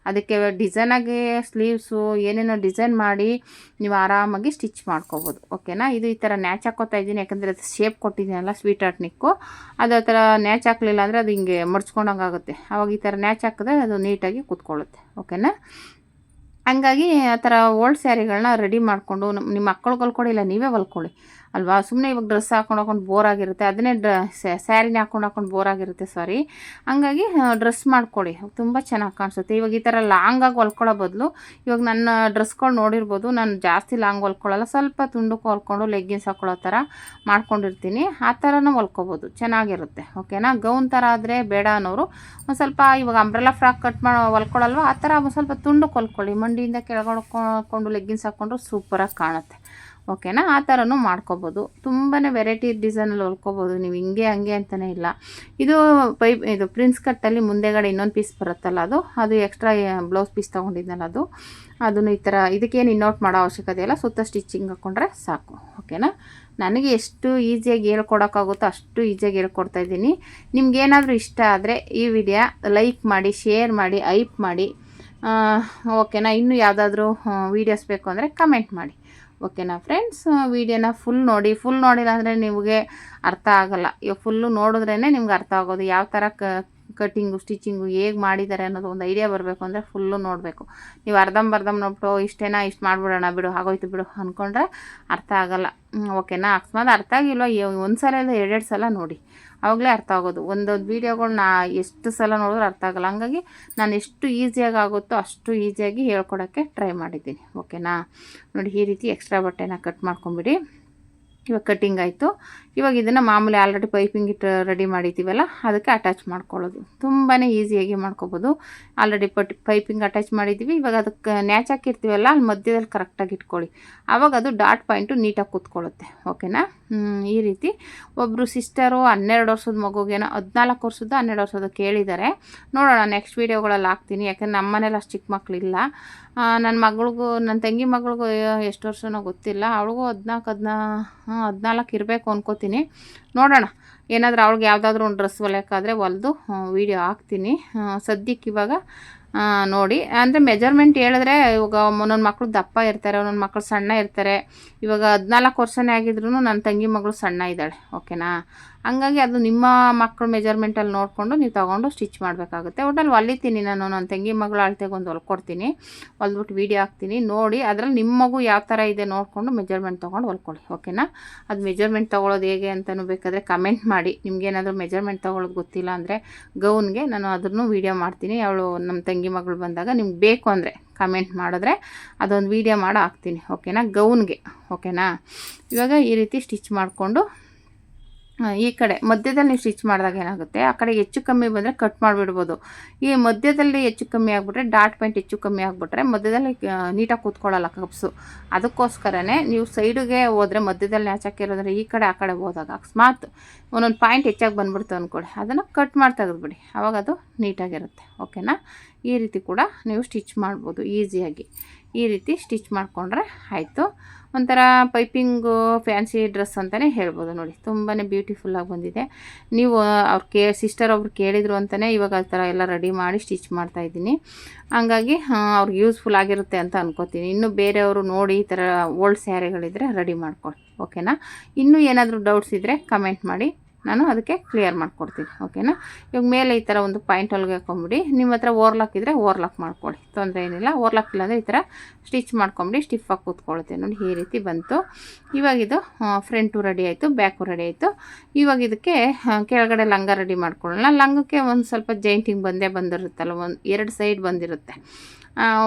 ಅದಕ್ಕೆ ಡಿಸೈನಾಗಿ ಸ್ಲೀವ್ಸು ಏನೇನೋ ಡಿಸೈನ್ ಮಾಡಿ ನೀವು ಆರಾಮಾಗಿ ಸ್ಟಿಚ್ ಮಾಡ್ಕೋಬೋದು. ಓಕೆನಾ? ಇದು ಈ ಥರ ನ್ಯಾಚ್ ಹಾಕ್ಕೋತಾ ಇದ್ದೀನಿ, ಯಾಕಂದರೆ ಅದು ಶೇಪ್ ಕೊಟ್ಟಿದ್ದೀನಲ್ಲ ಸ್ವೀಟ್ ಆರ್ಟ್ ನಿಕ್ಕು, ಅದು ಆ ಥರ ನ್ಯಾಚ್ ಹಾಕಲಿಲ್ಲ ಅಂದರೆ ಅದು ಹಿಂಗೆ ಮಡ್ಚ್ಕೊಂಡಂಗೆ ಆಗುತ್ತೆ. ಆವಾಗ ಈ ಥರ ನ್ಯಾಚ್ ಹಾಕಿದ್ರೆ ಅದು ನೀಟಾಗಿ ಕೂತ್ಕೊಳ್ಳುತ್ತೆ. ಓಕೆನಾ? ಹಂಗಾಗಿ ಆ ಥರ ಓಲ್ಡ್ ಸ್ಯಾರಿಗಳನ್ನ ರೆಡಿ ಮಾಡಿಕೊಂಡು ನಿಮ್ಮ ಮಕ್ಕಳಿಗೆ ಹೊಲ್ಕೊಡಿ, ಇಲ್ಲ ನೀವೇ ಹೊಲ್ಕೊಳ್ಳಿ ಅಲ್ವಾ? ಸುಮ್ಮನೆ ಇವಾಗ ಡ್ರೆಸ್ ಹಾಕೊಂಡು ಬೋರ್ ಆಗಿರುತ್ತೆ, ಅದನ್ನೇ ಸ್ಯಾರಿನೇ ಹಾಕೊಂಡು ಬೋರ್ ಆಗಿರುತ್ತೆ. ಹಂಗಾಗಿ ಡ್ರೆಸ್ ಮಾಡ್ಕೊಳ್ಳಿ, ತುಂಬ ಚೆನ್ನಾಗಿ ಕಾಣಿಸುತ್ತೆ. ಇವಾಗ ಈ ಥರ ಲಾಂಗಾಗಿ ಹೊಲ್ಕೊಳ್ಳೋ ಬದಲು ಇವಾಗ ನನ್ನ ಡ್ರೆಸ್ಗಳು ನೋಡಿರ್ಬೋದು, ನಾನು ಜಾಸ್ತಿ ಲಾಂಗ್ ಹೊಲ್ಕೊಳ್ಳಲ್ಲ, ಸ್ವಲ್ಪ ತುಂಡಕ್ಕೆ ಹೊಲ್ಕೊಂಡು ಲೆಗ್ಗಿನ್ಸ್ ಹಾಕೊಳ್ಳೋ ಥರ ಮಾಡ್ಕೊಂಡಿರ್ತೀನಿ. ಆ ಥರನೂ ಹೊಲ್ಕೊಬೋದು, ಚೆನ್ನಾಗಿರುತ್ತೆ. ಓಕೆನಾ? ಗೌನ್ ಥರ ಆದರೆ ಬೇಡ ಅನ್ನೋರು ಒಂದು ಸ್ವಲ್ಪ ಇವಾಗ ಅಂಬ್ರೆಲಾ ಫ್ರಾಕ್ ಕಟ್ ಮಾಡಿ ಹೊಲ್ಕೊಳ್ಳಲ್ವ, ಆ ಥರ ಒಂದು ಸ್ವಲ್ಪ ತುಂಡಕ್ಕೆ ಹೊಲ್ಕೊಳ್ಳಿ. ಮಂಡಿಯಿಂದ ಕೆಳಗಡೆ ಲೆಗ್ಗಿನ್ಸ್ ಹಾಕ್ಕೊಂಡ್ರು ಸೂಪರಾಗಿ ಕಾಣುತ್ತೆ. ಓಕೆನಾ? ಆ ಥರನೂ ಮಾಡ್ಕೊಬೋದು. ತುಂಬಾ ವೆರೈಟಿ ಡಿಸೈನಲ್ಲಿ ಹೊಲ್ಕೊಬೋದು ನೀವು, ಹಿಂಗೆ ಹಂಗೆ ಅಂತಲೇ ಇಲ್ಲ. ಇದು ಪ್ರಿನ್ಸ್ ಕಟ್ಟಲ್ಲಿ ಮುಂದೆಗಡೆ ಇನ್ನೊಂದು ಪೀಸ್ ಬರುತ್ತಲ್ಲ, ಅದು ಎಕ್ಸ್ಟ್ರಾ ಬ್ಲೌಸ್ ಪೀಸ್ ತೊಗೊಂಡಿದ್ನಲ್ಲ ಅದನ್ನು ಈ ಥರ ಇದಕ್ಕೇನು ಇನ್ನೋಟ್ ಮಾಡೋ ಅವಶ್ಯಕತೆ ಇಲ್ಲ, ಸುತ್ತ ಸ್ಟಿಚಿಂಗ್ ಹಾಕ್ಕೊಂಡ್ರೆ ಸಾಕು. ಓಕೆನಾ? ನನಗೆ ಎಷ್ಟು ಈಸಿಯಾಗಿ ಹೇಳ್ಕೊಡೋಕ್ಕಾಗುತ್ತೋ ಅಷ್ಟು ಈಸಿಯಾಗಿ ಹೇಳ್ಕೊಡ್ತಾಯಿದ್ದೀನಿ. ನಿಮ್ಗೇನಾದರೂ ಇಷ್ಟ ಆದರೆ ಈ ವಿಡಿಯೋ ಲೈಕ್ ಮಾಡಿ, ಶೇರ್ ಮಾಡಿ, ಹೈಪ್ ಮಾಡಿ. ಓಕೆನಾ? ಇನ್ನೂ ಯಾವುದಾದ್ರೂ ವೀಡಿಯೋಸ್ ಬೇಕು ಅಂದರೆ ಕಮೆಂಟ್ ಮಾಡಿ. ಓಕೆನಾ ಫ್ರೆಂಡ್ಸ್? ವೀಡಿಯೋನ ಫುಲ್ ನೋಡಿಲ್ಲ ಅಂದರೆ ನಿಮಗೆ ಅರ್ಥ ಆಗೋಲ್ಲ. ಇವಾಗ ಫುಲ್ಲು ನೋಡಿದ್ರೇ ನಿಮ್ಗೆ ಅರ್ಥ ಆಗೋದು, ಯಾವ ಥರ ಕಟ್ಟಿಂಗು ಸ್ಟಿಚಿಂಗು ಹೇಗೆ ಮಾಡಿದ್ದಾರೆ ಅನ್ನೋದು ಒಂದು ಐಡಿಯಾ ಬರಬೇಕು ಅಂದರೆ ಫುಲ್ಲು ನೋಡಬೇಕು. ನೀವು ಅರ್ಧಂಬರ್ಧ ನೋಡ್ಬಿಟ್ಟು ಇಷ್ಟು ಮಾಡಿಬಿಡೋಣ ಬಿಡು ಆಗೋಯ್ತು ಬಿಡು ಅಂದ್ಕೊಂಡ್ರೆ ಅರ್ಥ ಆಗೋಲ್ಲ. ಓಕೆನಾ? ಅಕಸ್ಮಾತ್ ಅರ್ಥ ಆಗಿಲ್ವ ಒಂದು ಸಲ ಇಲ್ಲ 2 ಸಲ ನೋಡಿ, ಆವಾಗಲೇ ಅರ್ಥ ಆಗೋದು. ಒಂದೊಂದು ವೀಡಿಯೋಗಳನ್ನ ಎಷ್ಟು ಸಲ ನೋಡಿದ್ರೆ ಅರ್ಥ ಆಗೋಲ್ಲ. ಹಂಗಾಗಿ ನಾನು ಎಷ್ಟು ಈಸಿಯಾಗಿ ಆಗುತ್ತೋ ಅಷ್ಟು ಈಸಿಯಾಗಿ ಹೇಳ್ಕೊಡೋಕ್ಕೆ ಟ್ರೈ ಮಾಡಿದ್ದೀನಿ. ಓಕೆನಾ? ನೋಡಿ, ಈ ರೀತಿ ಎಕ್ಸ್ಟ್ರಾ ಬಟ್ಟೆನ ಕಟ್ ಮಾಡ್ಕೊಂಬಿಡಿ. ಇವಾಗ ಕಟ್ಟಿಂಗ್ ಆಯಿತು. ಇವಾಗ ಇದನ್ನು ಮಾಮೂಲಿ ಆಲ್ರೆಡಿ ಪೈಪಿಂಗ್ ಇಟ್ಟು ರೆಡಿ ಮಾಡಿದ್ದೀವಲ್ಲ ಅದಕ್ಕೆ ಅಟ್ಯಾಚ್ ಮಾಡ್ಕೊಳ್ಳೋದು. ತುಂಬಾ ಈಸಿಯಾಗಿ ಮಾಡ್ಕೊಬೋದು. ಆಲ್ರೆಡಿ ಪೈಪಿಂಗ್ ಅಟ್ಯಾಚ್ ಮಾಡಿದ್ದೀವಿ. ಇವಾಗ ಅದಕ್ಕೆ ನ್ಯಾಚ್ ಹಾಕಿರ್ತೀವಲ್ಲ ಅಲ್ಲಿ ಮಧ್ಯದಲ್ಲಿ ಕರೆಕ್ಟಾಗಿ ಇಟ್ಕೊಳ್ಳಿ, ಆವಾಗ ಅದು ಡಾಟ್ ಪಾಯಿಂಟು ನೀಟಾಗಿ ಕೂತ್ಕೊಳ್ಳುತ್ತೆ. ಓಕೆನಾ? ಈ ರೀತಿ ಒಬ್ಬರು ಸಿಸ್ಟರು 12 ವರ್ಷದ ಮಗುಗೇನೋ 14 ವರ್ಷದ 12 ವರ್ಷದ ಕೇಳಿದ್ದಾರೆ. ನೋಡೋಣ, ನೆಕ್ಸ್ಟ್ ವೀಡಿಯೋಗಳಲ್ಲಿ ಹಾಕ್ತೀನಿ. ಯಾಕಂದರೆ ನಮ್ಮ ಮನೇಲಿ ಅಷ್ಟು ಚಿಕ್ಕ ಮಕ್ಕಳಿಲ್ಲ. ನನ್ನ ತಂಗಿ ಮಗಳಿಗೂ ಎಷ್ಟು ವರ್ಷನೋ ಗೊತ್ತಿಲ್ಲ, ಅವಳಿಗೂ 14 ಇರಬೇಕು ಅನ್ಕೋತೀನಿ. ನೋಡೋಣ, ಏನಾದರೂ ಅವಳಿಗೆ ಯಾವುದಾದ್ರೂ ಒಂದು ಡ್ರೆಸ್ ಹೊಲಿಯೋಕ್ಕಾದರೆ ಹೊಲಿದು ವೀಡಿಯೋ ಹಾಕ್ತೀನಿ. ಸದ್ಯಕ್ಕೆ ಇವಾಗ ನೋಡಿ, ಅಂದರೆ ಮೆಜರ್ಮೆಂಟ್ ಹೇಳಿದ್ರೆ ಇವಾಗ ಒಂದೊಂದು ಮಕ್ಕಳು ದಪ್ಪ ಇರ್ತಾರೆ, ಒಂದೊಂದು ಮಕ್ಕಳು ಸಣ್ಣ ಇರ್ತಾರೆ. ಇವಾಗ 14 ವರ್ಷನೇ ಆಗಿದ್ರು ನನ್ನ ತಂಗಿ ಮಗಳು ಸಣ್ಣ ಇದ್ದಾಳೆ. ಓಕೆನಾ? ಹಂಗಾಗಿ ಅದು ನಿಮ್ಮ ಮಕ್ಕಳು ಮೆಜರ್ಮೆಂಟಲ್ಲಿ ನೋಡಿಕೊಂಡು ನೀವು ತೊಗೊಂಡು ಸ್ಟಿಚ್ ಮಾಡಬೇಕಾಗುತ್ತೆ. ಒಟ್ಟಲ್ಲಿ ಹೊಲಿತೀನಿ ನಾನು. ನನ್ನ ತಂಗಿ ಮಗಳು ಅಳತೆಗೆ ಒಂದು ಹೊಲ್ಕೊಡ್ತೀನಿ, ಹೊಲ್ಬಿಟ್ಟು ವೀಡಿಯೋ ಹಾಕ್ತೀನಿ. ನೋಡಿ ಅದರಲ್ಲಿ ನಿಮ್ಮ ಮಗು ಯಾವ ಥರ ಇದೆ ನೋಡಿಕೊಂಡು ಮೆಜರ್ಮೆಂಟ್ ತೊಗೊಂಡು ಹೊಲ್ಕೊಳ್ಳಿ. ಓಕೆನಾ? ಅದು ಮೆಜರ್ಮೆಂಟ್ ತೊಗೊಳ್ಳೋದು ಹೇಗೆ ಅಂತಲೂ ಬೇಕಾದರೆ ಕಮೆಂಟ್ ಮಾಡಿ. ನಿಮಗೇನಾದರೂ ಮೆಜರ್ಮೆಂಟ್ ತೊಗೊಳ್ಳೋದು ಗೊತ್ತಿಲ್ಲ ಅಂದರೆ ಗೌನ್ಗೆ ನಾನು ಅದನ್ನು ವೀಡಿಯೋ ಮಾಡ್ತೀನಿ. ಅವಳು ನಮ್ಮ ತಂಗಿ ಮಗಳು ಬಂದಾಗ ನಿಮ್ಗೆ ಬೇಕು ಅಂದರೆ ಕಮೆಂಟ್ ಮಾಡಿದ್ರೆ ಅದೊಂದು ವೀಡಿಯೋ ಮಾಡಿ ಹಾಕ್ತೀನಿ. ಓಕೆನಾ? ಗೌನ್ಗೆ. ಓಕೆನಾ? ಇವಾಗ ಈ ರೀತಿ ಸ್ಟಿಚ್ ಮಾಡಿಕೊಂಡು ಈ ಕಡೆ ಮಧ್ಯದಲ್ಲಿ ನೀವು ಸ್ಟಿಚ್ ಮಾಡಿದಾಗ ಏನಾಗುತ್ತೆ, ಆ ಕಡೆ ಹೆಚ್ಚು ಕಮ್ಮಿ ಬಂದರೆ ಕಟ್ ಮಾಡಿಬಿಡ್ಬೋದು. ಈ ಮಧ್ಯದಲ್ಲಿ ಹೆಚ್ಚು ಕಮ್ಮಿ ಆಗಿಬಿಟ್ರೆ, ಡಾಟ್ ಪಾಯಿಂಟ್ ಹೆಚ್ಚು ಕಮ್ಮಿ ಆಗಿಬಿಟ್ರೆ ಮಧ್ಯದಲ್ಲಿ ನೀಟಾಗಿ ಕೂತ್ಕೊಳ್ಳಲ್ಲ ಕಪ್ಸು. ಅದಕ್ಕೋಸ್ಕರನೇ ನೀವು ಸೈಡಿಗೆ ಹೋದರೆ ಮಧ್ಯದಲ್ಲಿ ನ್ಯಾಚಾಕಿರೋದ್ರೆ ಈ ಕಡೆ ಆ ಕಡೆ ಹೋದಾಗ ಅಕಸ್ಮಾತ್ ಒಂದೊಂದು ಪಾಯಿಂಟ್ ಹೆಚ್ಚಾಗಿ ಬಂದುಬಿಡ್ತು ಅಂದ್ಕೊಳ್ಳಿ, ಅದನ್ನು ಕಟ್ ಮಾಡಿ ತೆಗೆದುಬಿಡಿ, ಆವಾಗ ಅದು ನೀಟಾಗಿರುತ್ತೆ. ಓಕೆನಾ? ಈ ರೀತಿ ಕೂಡ ನೀವು ಸ್ಟಿಚ್ ಮಾಡ್ಬೋದು ಈಸಿಯಾಗಿ. ಈ ರೀತಿ ಸ್ಟಿಚ್ ಮಾಡಿಕೊಂಡ್ರೆ ಆಯಿತು. ಒಂಥರ ಪೈಪಿಂಗು ಫ್ಯಾನ್ಸಿ ಡ್ರೆಸ್ ಅಂತಲೇ ಹೇಳ್ಬೋದು. ನೋಡಿ ತುಂಬಾ ಬ್ಯೂಟಿಫುಲ್ಲಾಗಿ ಬಂದಿದೆ. ನೀವು ಅವ್ರು ಸಿಸ್ಟರ್ ಒಬ್ರು ಕೇಳಿದರು ಅಂತಲೇ ಇವಾಗ ಆ ಥರ ಎಲ್ಲ ರೆಡಿ ಮಾಡಿ ಸ್ಟಿಚ್ ಮಾಡ್ತಾಯಿದ್ದೀನಿ. ಹಂಗಾಗಿ ಅವ್ರಿಗೆ ಯೂಸ್ಫುಲ್ ಆಗಿರುತ್ತೆ ಅಂತ ಅನ್ಕೋತೀನಿ. ಇನ್ನೂ ಬೇರೆಯವರು ನೋಡಿ ಈ ಥರ ಓಲ್ಡ್ ಸ್ಯಾರಿಗಳಿದ್ದರೆ ರೆಡಿ ಮಾಡ್ಕೊಳ್ಳಿ. ಓಕೆನಾ? ಇನ್ನೂ ಏನಾದರೂ ಡೌಟ್ಸ್ ಇದ್ದರೆ ಕಮೆಂಟ್ ಮಾಡಿ, ನಾನು ಅದಕ್ಕೆ ಕ್ಲಿಯರ್ ಮಾಡಿಕೊಡ್ತೀನಿ. ಓಕೆನಾ? ಇವಾಗ ಮೇಲೆ ಈ ಥರ ಒಂದು ಪಾಯಿಂಟ್ ಹೊಲಿಗೆ ಹಾಕೊಂಬಿಡಿ. ನಿಮ್ಮ ಹತ್ರ ಓರ್ಲಾಕ್ ಇದ್ದರೆ ಓರ್ಲಾಕ್ ಮಾಡ್ಕೊಳ್ಳಿ, ತೊಂದರೆ ಏನಿಲ್ಲ. ಓರ್ಲಾಕ್ ಇಲ್ಲಾಂದರೆ ಈ ಥರ ಸ್ಟಿಚ್ ಮಾಡ್ಕೊಂಬಿಡಿ, ಸ್ಟಿಫಾಗಿ ಕೂತ್ಕೊಳ್ಳುತ್ತೆ. ನೋಡಿ ಈ ರೀತಿ ಬಂತು. ಇವಾಗಿದು ಫ್ರಂಟು ರೆಡಿ ಆಯಿತು, ಬ್ಯಾಕು ರೆಡಿ ಆಯಿತು. ಇವಾಗ ಇದಕ್ಕೆ ಕೆಳಗಡೆ ಲಂಗ ರೆಡಿ ಮಾಡ್ಕೊಳ್ಳೋಣ. ಲಂಗಕ್ಕೆ ಒಂದು ಸ್ವಲ್ಪ ಜೈಂಟಿಂಗ್ ಬಂದಿರುತ್ತಲ್ಲ, ಒಂದು 2 ಸೈಡ್ ಬಂದಿರುತ್ತೆ.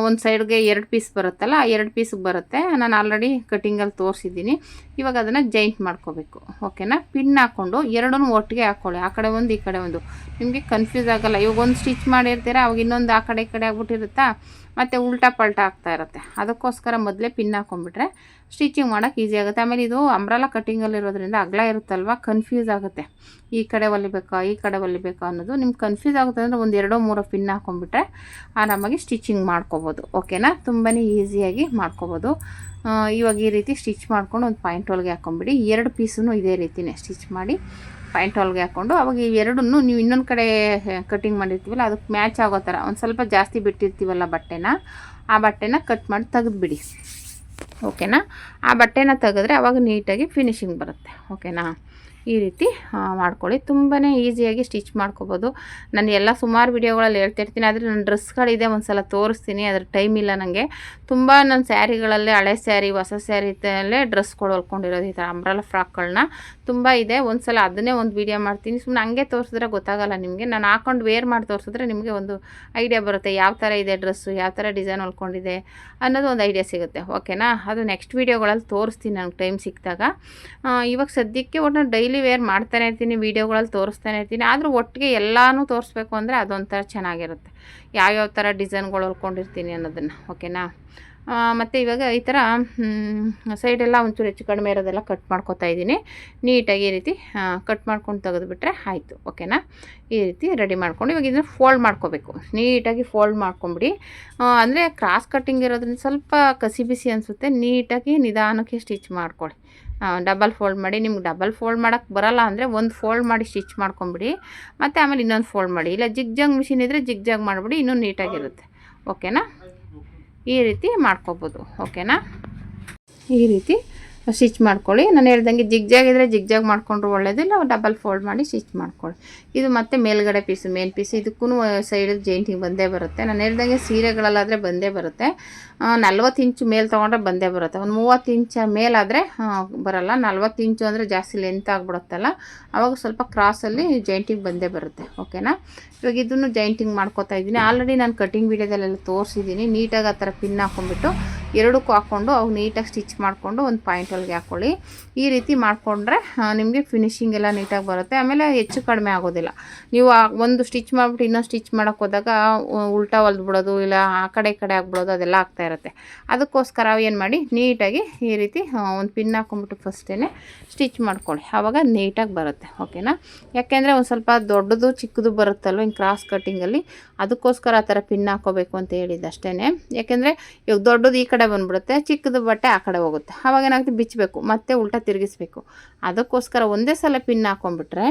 ಒಂದು ಸೈಡ್ಗೆ 2 ಪೀಸ್ ಬರುತ್ತಲ್ಲ, ಆ 2 ಪೀಸಿಗೆ ಬರುತ್ತೆ. ನಾನು ಆಲ್ರೆಡಿ ಕಟಿಂಗಲ್ಲಿ ತೋರಿಸಿದ್ದೀನಿ. ಇವಾಗ ಅದನ್ನು ಜೈಂಟ್ ಮಾಡ್ಕೋಬೇಕು. ಓಕೆನಾ? ಪಿನ್ ಹಾಕ್ಕೊಂಡು ಎರಡನ್ನೂ ಒಟ್ಟಿಗೆ ಹಾಕ್ಕೊಳ್ಳಿ, ಆ ಕಡೆ ಒಂದು ಈ ಕಡೆ ಒಂದು. ನಿಮಗೆ ಕನ್ಫ್ಯೂಸ್ ಆಗೋಲ್ಲ. ಇವಾಗ ಒಂದು ಸ್ಟಿಚ್ ಮಾಡಿರ್ತೀರ, ಅವಾಗ ಇನ್ನೊಂದು ಆ ಕಡೆ ಈ ಕಡೆ ಆಗ್ಬಿಟ್ಟಿರುತ್ತಾ, ಮತ್ತು ಉಲ್ಟಾ ಪಲ್ಟಾ ಆಗ್ತಾ ಇರುತ್ತೆ. ಅದಕ್ಕೋಸ್ಕರ ಮೊದಲೇ ಪಿನ್ ಹಾಕೊಂಡ್ಬಿಟ್ರೆ ಸ್ಟಿಚಿಂಗ್ ಮಾಡೋಕ್ಕೆ ಈಸಿ ಆಗುತ್ತೆ. ಆಮೇಲೆ ಇದು ಅಂಬ್ರೆಲಾ ಕಟ್ಟಿಂಗಲ್ಲಿರೋದ್ರಿಂದ ಅಗಲ ಇರುತ್ತಲ್ವ, ಕನ್ಫ್ಯೂಸ್ ಆಗುತ್ತೆ. ಈ ಕಡೆ ಹೊಲಿಬೇಕಾ ಈ ಕಡೆ ಹೊಲಿಬೇಕಾ ಅನ್ನೋದು ನಿಮ್ಗೆ ಕನ್ಫ್ಯೂಸ್ ಆಗುತ್ತೆ. ಅಂದರೆ ಒಂದು 2-3 ಪಿನ್ ಹಾಕೊಂಡ್ಬಿಟ್ರೆ ಆರಾಮಾಗಿ ಸ್ಟಿಚಿಂಗ್ ಮಾಡ್ಕೋಬೋದು. ಓಕೆನಾ? ತುಂಬಾ ಈಸಿಯಾಗಿ ಮಾಡ್ಕೋಬೋದು. ಇವಾಗ ಈ ರೀತಿ ಸ್ಟಿಚ್ ಮಾಡ್ಕೊಂಡು ಒಂದು ಪಾಯಿಂಟ್ ಹೊಲಿಗೆ ಹಾಕೊಂಬಿಡಿ. 2 ಪೀಸನ್ನು ಇದೇ ರೀತಿಯೇ ಸ್ಟಿಚ್ ಮಾಡಿ ಪಾಯಿಂಟ್ ಹೊಲಿಗೆ ಹಾಕ್ಕೊಂಡು, ಅವಾಗ ಇವೆರಡನ್ನೂ ನೀವು ಇನ್ನೊಂದು ಕಡೆ ಕಟ್ಟಿಂಗ್ ಮಾಡಿರ್ತೀವಲ್ಲ ಅದಕ್ಕೆ ಮ್ಯಾಚ್ ಆಗೋ ಥರ ಒಂದು ಸ್ವಲ್ಪ ಜಾಸ್ತಿ ಬಿಟ್ಟಿರ್ತೀವಲ್ಲ ಬಟ್ಟೆನ, ಆ ಬಟ್ಟೆನ ಕಟ್ ಮಾಡಿ ತೆಗೆದುಬಿಡಿ. ಓಕೆನಾ? ಆ ಬಟ್ಟೆನ ತೆಗೆದ್ರೆ ಅವಾಗ ನೀಟಾಗಿ ಫಿನಿಶಿಂಗ್ ಬರುತ್ತೆ. ಓಕೆನಾ? ಈ ರೀತಿ ಮಾಡ್ಕೊಳ್ಳಿ. ತುಂಬಾ ಈಸಿಯಾಗಿ ಸ್ಟಿಚ್ ಮಾಡ್ಕೋಬೋದು. ನಾನು ಎಲ್ಲ ಸುಮಾರು ವಿಡಿಯೋಗಳಲ್ಲಿ ಹೇಳ್ತಿರ್ತೀನಿ, ಆದರೆ ನನ್ನ ಡ್ರೆಸ್ಗಳಿದೆ, ಒಂದು ಸಲ ತೋರಿಸ್ತೀನಿ. ಅದ್ರ ಟೈಮ್ ಇಲ್ಲ ನನಗೆ. ತುಂಬ ನನ್ನ ಸ್ಯಾರಿಗಳಲ್ಲೇ ಹಳೆ ಸ್ಯಾರಿ, ಹೊಸ ಸ್ಯಾರಿ ಇದ್ದಲ್ಲೇ ಡ್ರೆಸ್ಗಳು ಹೊಲ್ಕೊಂಡಿರೋದು, ಈ ಥರ ಅಂಬ್ರೆಲಾ ಫ್ರಾಕ್ಗಳನ್ನ ತುಂಬ ಇದೆ. ಒಂದು ಸಲ ಅದನ್ನೇ ಒಂದು ವೀಡಿಯೋ ಮಾಡ್ತೀನಿ. ಸುಮ್ಮನೆ ಹಂಗೆ ತೋರಿಸಿದ್ರೆ ಗೊತ್ತಾಗಲ್ಲ ನಿಮಗೆ. ನಾನು ಹಾಕೊಂಡು ವೇರ್ ಮಾಡಿ ತೋರಿಸಿದ್ರೆ ನಿಮಗೆ ಒಂದು ಐಡಿಯಾ ಬರುತ್ತೆ, ಯಾವ ಥರ ಇದೆ ಡ್ರೆಸ್ಸು, ಯಾವ ಥರ ಡಿಸೈನ್ ಹೊಲ್ಕೊಂಡಿದೆ ಅನ್ನೋದು ಒಂದು ಐಡಿಯಾ ಸಿಗುತ್ತೆ. ಓಕೆನಾ? ಅದು ನೆಕ್ಸ್ಟ್ ವೀಡಿಯೋಗಳಲ್ಲಿ ತೋರಿಸ್ತೀನಿ ನನಗೆ ಟೈಮ್ ಸಿಕ್ಕಿದಾಗ. ಇವಾಗ ಸದ್ಯಕ್ಕೆ ಒಟ್ಟು ಡೈಲಿ ವೇರ್ ಮಾಡ್ತಾನೆ ಇರ್ತೀನಿ, ವೀಡಿಯೋಗಳಲ್ಲಿ ತೋರಿಸ್ತಾನೆ ಇರ್ತೀನಿ. ಆದರೂ ಒಟ್ಟಿಗೆ ಎಲ್ಲನೂ ತೋರಿಸ್ಬೇಕು ಅಂದರೆ ಅದೊಂಥರ ಚೆನ್ನಾಗಿರುತ್ತೆ, ಯಾವ್ಯಾವ ಥರ ಡಿಸೈನ್ಗಳು ಹೊಲ್ಕೊಂಡಿರ್ತೀನಿ ಅನ್ನೋದನ್ನು. ಓಕೆನಾ? ಮತ್ತು ಇವಾಗ ಈ ಥರ ಸೈಡೆಲ್ಲ ಒಂಚೂರು ಹೆಚ್ಚು ಕಡಿಮೆ ಇರೋದೆಲ್ಲ ಕಟ್ ಮಾಡ್ಕೊತಾ ಇದ್ದೀನಿ. ನೀಟಾಗಿ ಈ ರೀತಿ ಕಟ್ ಮಾಡ್ಕೊಂಡು ತೆಗೆದುಬಿಟ್ರೆ ಆಯಿತು. ಓಕೆನಾ? ಈ ರೀತಿ ರೆಡಿ ಮಾಡ್ಕೊಂಡು ಇವಾಗ ಇದನ್ನು ಫೋಲ್ಡ್ ಮಾಡ್ಕೋಬೇಕು. ನೀಟಾಗಿ ಫೋಲ್ಡ್ ಮಾಡ್ಕೊಂಬಿಡಿ. ಅಂದರೆ ಕ್ರಾಸ್ ಕಟ್ಟಿಂಗ್ ಇರೋದ್ರಿಂದ ಸ್ವಲ್ಪ ಕಸಿ ಬಿಸಿ ಅನಿಸುತ್ತೆ. ನೀಟಾಗಿ ನಿಧಾನಕ್ಕೆ ಸ್ಟಿಚ್ ಮಾಡ್ಕೊಳ್ಳಿ. ಡಬಲ್ ಫೋಲ್ಡ್ ಮಾಡಿ. ನಿಮ್ಗೆ ಡಬಲ್ ಫೋಲ್ಡ್ ಮಾಡೋಕ್ಕೆ ಬರೋಲ್ಲ ಅಂದರೆ ಒಂದು ಫೋಲ್ಡ್ ಮಾಡಿ ಸ್ಟಿಚ್ ಮಾಡ್ಕೊಂಬಿಡಿ, ಮತ್ತು ಆಮೇಲೆ ಇನ್ನೊಂದು ಫೋಲ್ಡ್ ಮಾಡಿ. ಇಲ್ಲ ಜಿಗ್ಜಾಗ್ ಮಿಷಿನ್ ಇದ್ದರೆ ಜಿಗ್ಜಾಗ್ ಮಾಡಿಬಿಡಿ, ಇನ್ನೂ ನೀಟಾಗಿರುತ್ತೆ. ಓಕೆನಾ? ಈ ರೀತಿ ಮಾಡ್ಕೋಬೋದು. ಓಕೆನಾ? ಈ ರೀತಿ ಸ್ಟಿಚ್ ಮಾಡ್ಕೊಳ್ಳಿ. ನಾನು ಹೇಳ್ದಂಗೆ ಜಿಗ್ಜಾಗ್ ಇದ್ದರೆ ಜಿಗ್ಜಾಗ್ ಮಾಡಿಕೊಂಡ್ರು ಒಳ್ಳೆಯದು, ಇಲ್ಲ ಡಬಲ್ ಫೋಲ್ಡ್ ಮಾಡಿ ಸ್ಟಿಚ್ ಮಾಡ್ಕೊಳ್ಳಿ. ಇದು ಮತ್ತು ಮೇಲ್ಗಡೆ ಪೀಸು, ಮೇನ್ ಪೀಸ್, ಇದಕ್ಕೂ ಸೈಡಲ್ಲಿ ಜೈಂಟಿಂಗ್ ಬಂದೇ ಬರುತ್ತೆ. ನಾನು ಹೇಳ್ದಂಗೆ ಸೀರೆಗಳಲ್ಲಾದರೆ ಬಂದೇ ಬರುತ್ತೆ. 40 ಇಂಚು ಮೇಲೆ ತೊಗೊಂಡ್ರೆ ಬಂದೇ ಬರುತ್ತೆ. ಒಂದು 30 ಇಂಚ ಮೇಲಾದರೆ ಬರೋಲ್ಲ. 40 ಇಂಚು ಅಂದರೆ ಜಾಸ್ತಿ ಲೆಂತ್ ಆಗಿಬಿಡುತ್ತಲ್ಲ, ಆವಾಗ ಸ್ವಲ್ಪ ಕ್ರಾಸಲ್ಲಿ ಜೈಂಟಿಂಗ್ ಬಂದೇ ಬರುತ್ತೆ. ಓಕೆನಾ? ಇವಾಗ ಇದನ್ನು ಜೈಂಟಿಂಗ್ ಮಾಡ್ಕೋತಾ ಇದ್ದೀನಿ. ಆಲ್ರೆಡಿ ನಾನು ಕಟಿಂಗ್ ವೀಡಿಯೋದಲ್ಲೆಲ್ಲ ತೋರಿಸಿದ್ದೀನಿ. ನೀಟಾಗಿ ಆ ಥರ ಪಿನ್ ಹಾಕ್ಕೊಂಡ್ಬಿಟ್ಟು ಎರಡಕ್ಕೂ ಹಾಕ್ಕೊಂಡು ಅವು ನೀಟಾಗಿ ಸ್ಟಿಚ್ ಮಾಡಿಕೊಂಡು ಒಂದು ಪಾಯಿಂಟ್ ಹೊಲಿಗೆ ಹಾಕ್ಕೊಳ್ಳಿ. ಈ ರೀತಿ ಮಾಡಿಕೊಂಡ್ರೆ ನಿಮಗೆ ಫಿನಿಶಿಂಗ್ ಎಲ್ಲ ನೀಟಾಗಿ ಬರುತ್ತೆ. ಆಮೇಲೆ ಹೆಚ್ಚು ಕಡಿಮೆ ಆಗೋದಿಲ್ಲ. ನೀವು ಒಂದು ಸ್ಟಿಚ್ ಮಾಡಿಬಿಟ್ಟು ಇನ್ನೊಂದು ಸ್ಟಿಚ್ ಮಾಡೋಕ್ಕೆ ಹೋದಾಗ ಉಲ್ಟಾ ಹೊಲ್ದ್ಬಿಡೋದು, ಇಲ್ಲ ಆ ಕಡೆ ಈ ಕಡೆ ಆಗ್ಬಿಡೋದು, ಅದೆಲ್ಲ ಆಗ್ತಾ ಇರುತ್ತೆ. ಅದಕ್ಕೋಸ್ಕರ ಏನು ಮಾಡಿ, ನೀಟಾಗಿ ಈ ರೀತಿ ಒಂದು ಪಿನ್ ಹಾಕ್ಕೊಂಬಿಟ್ಟು ಫಸ್ಟೇ ಸ್ಟಿಚ್ ಮಾಡ್ಕೊಳ್ಳಿ, ಆವಾಗ ನೀಟಾಗಿ ಬರುತ್ತೆ. ಓಕೆನಾ? ಯಾಕೆಂದರೆ ಒಂದು ಸ್ವಲ್ಪ ದೊಡ್ಡದು ಚಿಕ್ಕದು ಬರುತ್ತಲ್ವ ಹಿಂಗೆ ಕ್ರಾಸ್ ಕಟ್ಟಿಂಗಲ್ಲಿ, ಅದಕ್ಕೋಸ್ಕರ ಆ ಥರ ಪಿನ್ ಹಾಕ್ಕೋಬೇಕು ಅಂತ ಹೇಳಿದ್ದು ಅಷ್ಟೇ. ಯಾಕೆಂದರೆ ಇವಾಗ ದೊಡ್ಡದು ಈ ಕಡೆ ಬಂದುಬಿಡುತ್ತೆ, ಚಿಕ್ಕದು ಬಟ್ಟೆ ಆ ಕಡೆ ಹೋಗುತ್ತೆ, ಆವಾಗ ಏನಾಗುತ್ತೆ ಬಿಚ್ಚಬೇಕು, ಮತ್ತೆ ಉಲ್ಟಾ ತಿರುಗಿಸ್ಬೇಕು. ಅದಕ್ಕೋಸ್ಕರ ಒಂದೇ ಸಲ ಪಿನ್ ಹಾಕ್ಕೊಂಬಿಟ್ರೆ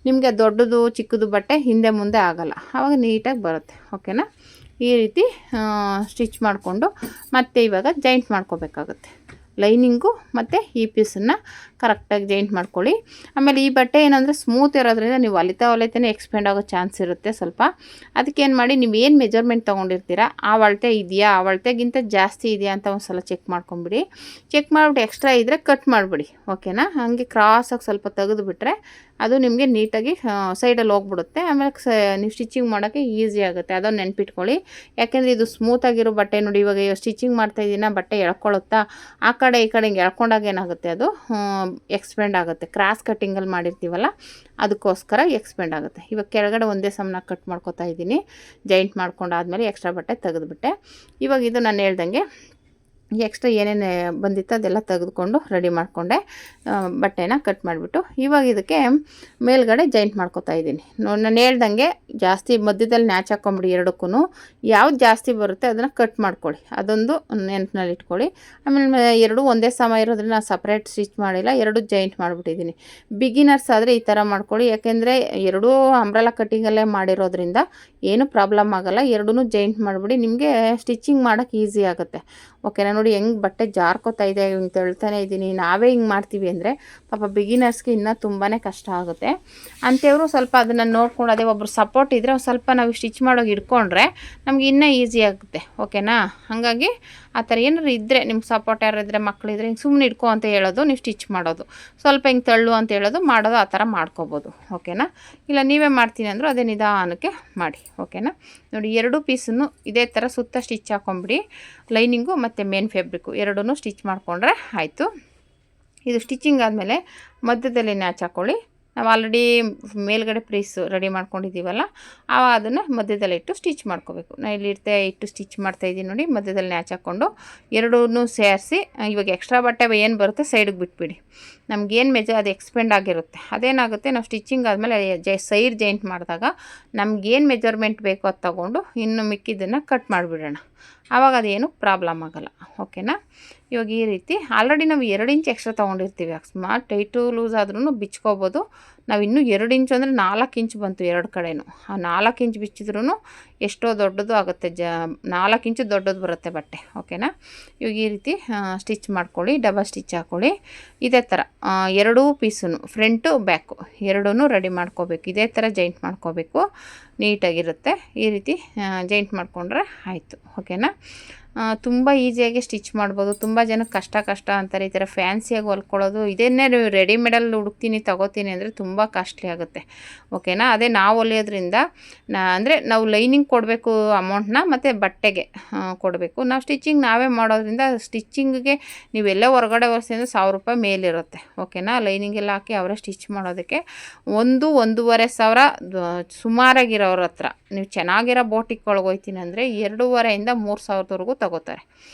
ನಿಮಗೆ ದೊಡ್ಡದು ಚಿಕ್ಕದು ಬಟ್ಟೆ ಹಿಂದೆ ಮುಂದೆ ಆಗೋಲ್ಲ, ಆವಾಗ ನೀಟಾಗಿ ಬರುತ್ತೆ. ಓಕೆನಾ? ಈ ರೀತಿ ಸ್ಟಿಚ್ ಮಾಡಿಕೊಂಡು ಮತ್ತೆ ಇವಾಗ ಜಾಯಿಂಟ್ ಮಾಡ್ಕೋಬೇಕಾಗುತ್ತೆ. ಲೈನಿಂಗು ಮತ್ತು ಈ ಪೀಸನ್ನು ಕರೆಕ್ಟಾಗಿ ಜಾಯಿಂಟ್ ಮಾಡ್ಕೊಳ್ಳಿ. ಆಮೇಲೆ ಈ ಬಟ್ಟೆ ಏನಂದರೆ ಸ್ಮೂತ್ ಇರೋದ್ರಿಂದ ನೀವು ಹೊಲಿತಾನೆ ಎಕ್ಸ್ಪೆಂಡ್ ಆಗೋ ಚಾನ್ಸ್ ಇರುತ್ತೆ ಸ್ವಲ್ಪ. ಅದಕ್ಕೇನು ಮಾಡಿ, ನೀವು ಏನು ಮೆಜರ್ಮೆಂಟ್ ತೊಗೊಂಡಿರ್ತೀರ ಆ ಅಳತೆ ಇದೆಯಾ, ಆ ಅಳತೆಗಿಂತ ಜಾಸ್ತಿ ಇದೆಯಾ ಅಂತ ಒಂದು ಸಲ ಚೆಕ್ ಮಾಡ್ಕೊಂಬಿಡಿ. ಚೆಕ್ ಮಾಡಿಬಿಟ್ಟು ಎಕ್ಸ್ಟ್ರಾ ಇದ್ದರೆ ಕಟ್ ಮಾಡಿಬಿಡಿ. ಓಕೆನಾ? ಹಾಗೆ ಕ್ರಾಸಾಗಿ ಸ್ವಲ್ಪ ತೆಗೆದುಬಿಟ್ರೆ ಅದು ನಿಮಗೆ ನೀಟಾಗಿ ಸೈಡಲ್ಲಿ ಹೋಗ್ಬಿಡುತ್ತೆ. ಆಮೇಲೆ ನೀವು ಸ್ಟಿಚಿಂಗ್ ಮಾಡೋಕ್ಕೆ ಈಸಿ ಆಗುತ್ತೆ. ಅದನ್ನು ನೆನ್ಪಿಟ್ಕೊಳ್ಳಿ. ಯಾಕೆಂದರೆ ಇದು ಸ್ಮೂತಾಗಿರೋ ಬಟ್ಟೆ ನೋಡಿ, ಇವಾಗ ಸ್ಟಿಚಿಂಗ್ ಮಾಡ್ತಾಯಿದ್ದೀನ, ಬಟ್ಟೆ ಎಳ್ಕೊಳ್ಳುತ್ತಾ, ಆ ಕಡೆ ಈ ಕಡೆ ಹಿಂಗೆ ಎಳ್ಕೊಂಡಾಗ ಏನಾಗುತ್ತೆ, ಅದು ಎಕ್ಸ್ಪೆಂಡ್ ಆಗುತ್ತೆ. ಕ್ರಾಸ್ ಕಟ್ಟಿಂಗಲ್ಲಿ ಮಾಡಿರ್ತೀವಲ್ಲ ಅದಕ್ಕೋಸ್ಕರ ಎಕ್ಸ್ಪೆಂಡ್ ಆಗುತ್ತೆ. ಇವಾಗ ಕೆಳಗಡೆ ಒಂದೇ ಸಮನ ಕಟ್ ಮಾಡ್ಕೊತಾ ಇದ್ದೀನಿ. ಜಾಯಿಂಟ್ ಮಾಡ್ಕೊಂಡಾದ್ಮೇಲೆ ಎಕ್ಸ್ಟ್ರಾ ಬಟ್ಟೆ ತೆಗೆದುಬಿಟ್ಟೆ. ಇವಾಗ ಇದು ನಾನು ಹೇಳ್ದಂಗೆ ಎಕ್ಸ್ಟ್ರಾ ಏನೇನು ಬಂದಿತ್ತು ಅದೆಲ್ಲ ತೆಗೆದುಕೊಂಡು ರೆಡಿ ಮಾಡಿಕೊಂಡೆ. ಬಟ್ಟೆನ ಕಟ್ ಮಾಡಿಬಿಟ್ಟು ಇವಾಗ ಇದಕ್ಕೆ ಮೇಲ್ಗಡೆ ಜಾಯಿಂಟ್ ಮಾಡ್ಕೊತಾ ಇದ್ದೀನಿ. ನಾನು ಹೇಳ್ದಂಗೆ ಜಾಸ್ತಿ ಮಧ್ಯದಲ್ಲಿ ನ್ಯಾಚ್ ಹಾಕ್ಕೊಂಬಿಡಿ. ಎರಡಕ್ಕೂ ಯಾವ್ದು ಜಾಸ್ತಿ ಬರುತ್ತೆ ಅದನ್ನು ಕಟ್ ಮಾಡ್ಕೊಳ್ಳಿ, ಅದೊಂದು ನೆನಪಿನಲ್ಲಿ ಇಟ್ಕೊಳ್ಳಿ. ಆಮೇಲೆ ಎರಡು ಒಂದೇ ಸಮ ಇರೋದ್ರಿಂದ ನಾನು ಸಪ್ರೇಟ್ ಸ್ಟಿಚ್ ಮಾಡಿಲ್ಲ, ಎರಡು ಜಾಯಿಂಟ್ ಮಾಡಿಬಿಟ್ಟಿದ್ದೀನಿ. ಬಿಗಿನರ್ಸ್ ಆದರೆ ಈ ಥರ ಮಾಡ್ಕೊಳ್ಳಿ, ಯಾಕೆಂದರೆ ಎರಡೂ ಅಂಬ್ರೆಲಾ ಕಟ್ಟಿಂಗಲ್ಲೇ ಮಾಡಿರೋದ್ರಿಂದ ಏನು ಪ್ರಾಬ್ಲಮ್ ಆಗೋಲ್ಲ. ಎರಡೂ ಜಾಯಿಂಟ್ ಮಾಡಿಬಿಡಿ, ನಿಮಗೆ ಸ್ಟಿಚಿಂಗ್ ಮಾಡೋಕ್ಕೆ ಈಸಿ ಆಗುತ್ತೆ. ಓಕೆನಾ? ನೋಡಿ ಹೆಂಗೆ ಬಟ್ಟೆ ಜಾರ್ಕೋತಾ ಇದೆ, ಹಿಂಗೆ ಹೇಳ್ತಾನೆ ಇದ್ದೀನಿ. ನಾವೇ ಹಿಂಗೆ ಮಾಡ್ತೀವಿ ಅಂದರೆ ಪಾಪ ಬಿಗಿನರ್ಸ್ಗೆ ಇನ್ನೂ ತುಂಬಾ ಕಷ್ಟ ಆಗುತ್ತೆ. ಅಂಥವ್ರು ಸ್ವಲ್ಪ ಅದನ್ನು ನೋಡ್ಕೊಂಡು, ಅದೇ ಒಬ್ಬರು ಸಪೋರ್ಟ್ ಇದ್ದರೆ ಸ್ವಲ್ಪ ನಾವು ಸ್ಟಿಚ್ ಮಾಡೋಕೆ ಇಟ್ಕೊಂಡ್ರೆ ನಮ್ಗೆ ಇನ್ನೂ ಈಸಿ ಆಗುತ್ತೆ. ಓಕೆನಾ? ಹಾಗಾಗಿ ಆ ಥರ ಏನಾರು ಇದ್ದರೆ ನಿಮ್ಗೆ ಸಪೋರ್ಟ್ ಯಾರು ಇದ್ದರೆ, ಮಕ್ಕಳಿದ್ರೆ ಹಿಂಗೆ ಸುಮ್ಮನೆ ಇಟ್ಕೊ ಅಂತ ಹೇಳೋದು, ನೀವು ಸ್ಟಿಚ್ ಮಾಡೋದು, ಸ್ವಲ್ಪ ಹಿಂಗೆ ತಳ್ಳು ಅಂತ ಹೇಳೋದು, ಮಾಡೋದು, ಆ ಥರ ಮಾಡ್ಕೋಬೋದು. ಓಕೆನಾ? ಇಲ್ಲ ನೀವೇ ಮಾಡ್ತೀನಿ ಅಂದರೂ ಅದೇ ನಿಧಾನಕ್ಕೆ ಮಾಡಿ. ಓಕೆನಾ? ನೋಡಿ ಎರಡೂ ಪೀಸನ್ನು ಇದೇ ಥರ ಸುತ್ತ ಸ್ಟಿಚ್ ಹಾಕೊಂಬಿಡಿ. ಲೈನಿಂಗು ಮತ್ತು ಮೇನ್ ಫ್ಯಾಬ್ರಿಕ್ಕು ಎರಡೂ ಸ್ಟಿಚ್ ಮಾಡಿಕೊಂಡ್ರೆ ಆಯಿತು. ಇದು ಸ್ಟಿಚಿಂಗ್ ಆದಮೇಲೆ ಮಧ್ಯದಲ್ಲಿ ನ್ಯಾಚ್ ಹಾಕ್ಕೊಳ್ಳಿ. ನಾವು ಆಲ್ರೆಡಿ ಮೇಲ್ಗಡೆ ಪ್ರೀಸ್ ರೆಡಿ ಮಾಡ್ಕೊಂಡಿದ್ದೀವಲ್ಲ, ಅದನ್ನು ಮಧ್ಯದಲ್ಲಿ ಇಟ್ಟು ಸ್ಟಿಚ್ ಮಾಡ್ಕೋಬೇಕು. ನಾನು ಇಲ್ಲಿ ಇಟ್ಟು ಸ್ಟಿಚ್ ಮಾಡ್ತಾಯಿದ್ದೀನಿ ನೋಡಿ. ಮಧ್ಯದಲ್ಲಿ ನ್ಯಾಚ್ ಹಾಕ್ಕೊಂಡು ಎರಡೂ ಸೇರಿಸಿ ಇವಾಗ ಎಕ್ಸ್ಟ್ರಾ ಬಟ್ಟೆ ಏನು ಬರುತ್ತೆ ಸೈಡಿಗೆ ಬಿಟ್ಬಿಡಿ. ನಮಗೇನು ಅದು ಎಕ್ಸ್ಪೆಂಡ್ ಆಗಿರುತ್ತೆ. ಅದೇನಾಗುತ್ತೆ, ನಾವು ಸ್ಟಿಚಿಂಗ್ ಆದಮೇಲೆ ಸೈಡ್ ಜಾಯಿಂಟ್ ಮಾಡಿದಾಗ ನಮಗೇನು ಮೆಜರ್ಮೆಂಟ್ ಬೇಕೋ ಅದು ತೊಗೊಂಡು ಇನ್ನು ಮಿಕ್ಕಿದ್ದನ್ನು ಕಟ್ ಮಾಡಿಬಿಡೋಣ. ಆವಾಗ ಅದೇನು ಪ್ರಾಬ್ಲಮ್ ಆಗೋಲ್ಲ. ಓಕೆನಾ? ಇವಾಗ ಈ ರೀತಿ ಆಲ್ರೆಡಿ ನಾವು 2 ಇಂಚ್ ಎಕ್ಸ್ಟ್ರಾ ತೊಗೊಂಡಿರ್ತೀವಿ. ಅಕಸ್ಮಾತ್ ಟೈಟು ಲೂಸ್ ಆದ್ರೂ ಬಿಚ್ಕೋಬೋದು. ನಾವು ಇನ್ನೂ 2 ಇಂಚು ಅಂದರೆ 4 ಇಂಚ್ ಬಂತು ಎರಡು ಕಡೆಯೂ. ಆ 4 ಇಂಚ್ ಬಿಚ್ಚಿದ್ರೂ ಎಷ್ಟೋ ದೊಡ್ಡದು ಆಗುತ್ತೆ. 4 ಇಂಚು ದೊಡ್ಡದು ಬರುತ್ತೆ ಬಟ್ಟೆ. ಓಕೆನಾ? ಇವಾಗ ಈ ರೀತಿ ಸ್ಟಿಚ್ ಮಾಡ್ಕೊಳ್ಳಿ, ಡಬಲ್ ಸ್ಟಿಚ್ ಹಾಕ್ಕೊಳ್ಳಿ. ಇದೇ ಥರ ಎರಡೂ ಪೀಸನ್ನು ಫ್ರಂಟು ಬ್ಯಾಕು ಎರಡೂ ರೆಡಿ ಮಾಡ್ಕೋಬೇಕು. ಇದೇ ಥರ ಜಾಯಿಂಟ್ ಮಾಡ್ಕೋಬೇಕು, ನೀಟಾಗಿರುತ್ತೆ. ಈ ರೀತಿ ಜಾಯಿಂಟ್ ಮಾಡಿಕೊಂಡ್ರೆ ಆಯಿತು. ಓಕೆನಾ? ತುಂಬ ಈಸಿಯಾಗಿ ಸ್ಟಿಚ್ ಮಾಡ್ಬೋದು. ತುಂಬ ಜನಕ್ಕೆ ಕಷ್ಟ ಅಂತಾರೆ ಈ ಥರ ಫ್ಯಾನ್ಸಿಯಾಗಿ ಹೊಲ್ಕೊಳ್ಳೋದು. ಇದನ್ನೇ ನೀವು ರೆಡಿಮೇಡಲ್ಲಿ ಹುಡುಕ್ತೀನಿ ತಗೋತೀನಿ ಅಂದರೆ ತುಂಬ ಕಾಸ್ಟ್ಲಿ ಆಗುತ್ತೆ. ಓಕೆನಾ? ಅದೇ ನಾವು ಹೊಲಿಯೋದ್ರಿಂದ ಅಂದರೆ ನಾವು ಲೈನಿಂಗ್ ಕೊಡಬೇಕು ಅಮೌಂಟ್ನ, ಮತ್ತು ಬಟ್ಟೆಗೆ ಕೊಡಬೇಕು. ನಾವು ಸ್ಟಿಚಿಂಗ್ ನಾವೇ ಮಾಡೋದ್ರಿಂದ ಸ್ಟಿಚಿಂಗಿಗೆ ನೀವೆಲ್ಲ ಹೊರಗಡೆ ಹೊಲಿಸಿ ಅಂದರೆ 1000 ರೂಪಾಯಿ ಮೇಲಿರುತ್ತೆ. ಓಕೆನಾ? ಲೈನಿಂಗ್ ಎಲ್ಲ ಹಾಕಿ ಅವರೇ ಸ್ಟಿಚ್ ಮಾಡೋದಕ್ಕೆ 1-1.5 ಸಾವಿರ ಸುಮಾರಾಗಿರೋರ ಹತ್ರ. ನೀವು ಚೆನ್ನಾಗಿರೋ ಬೋಟಿಕ್ಕೊಳಗೆ ಹೋಗ್ತೀನಿ ಅಂದರೆ 2.5 ಇಂದ 3 ಸಾವಿರದವರೆಗೂ ತಗೋತಾರೆ.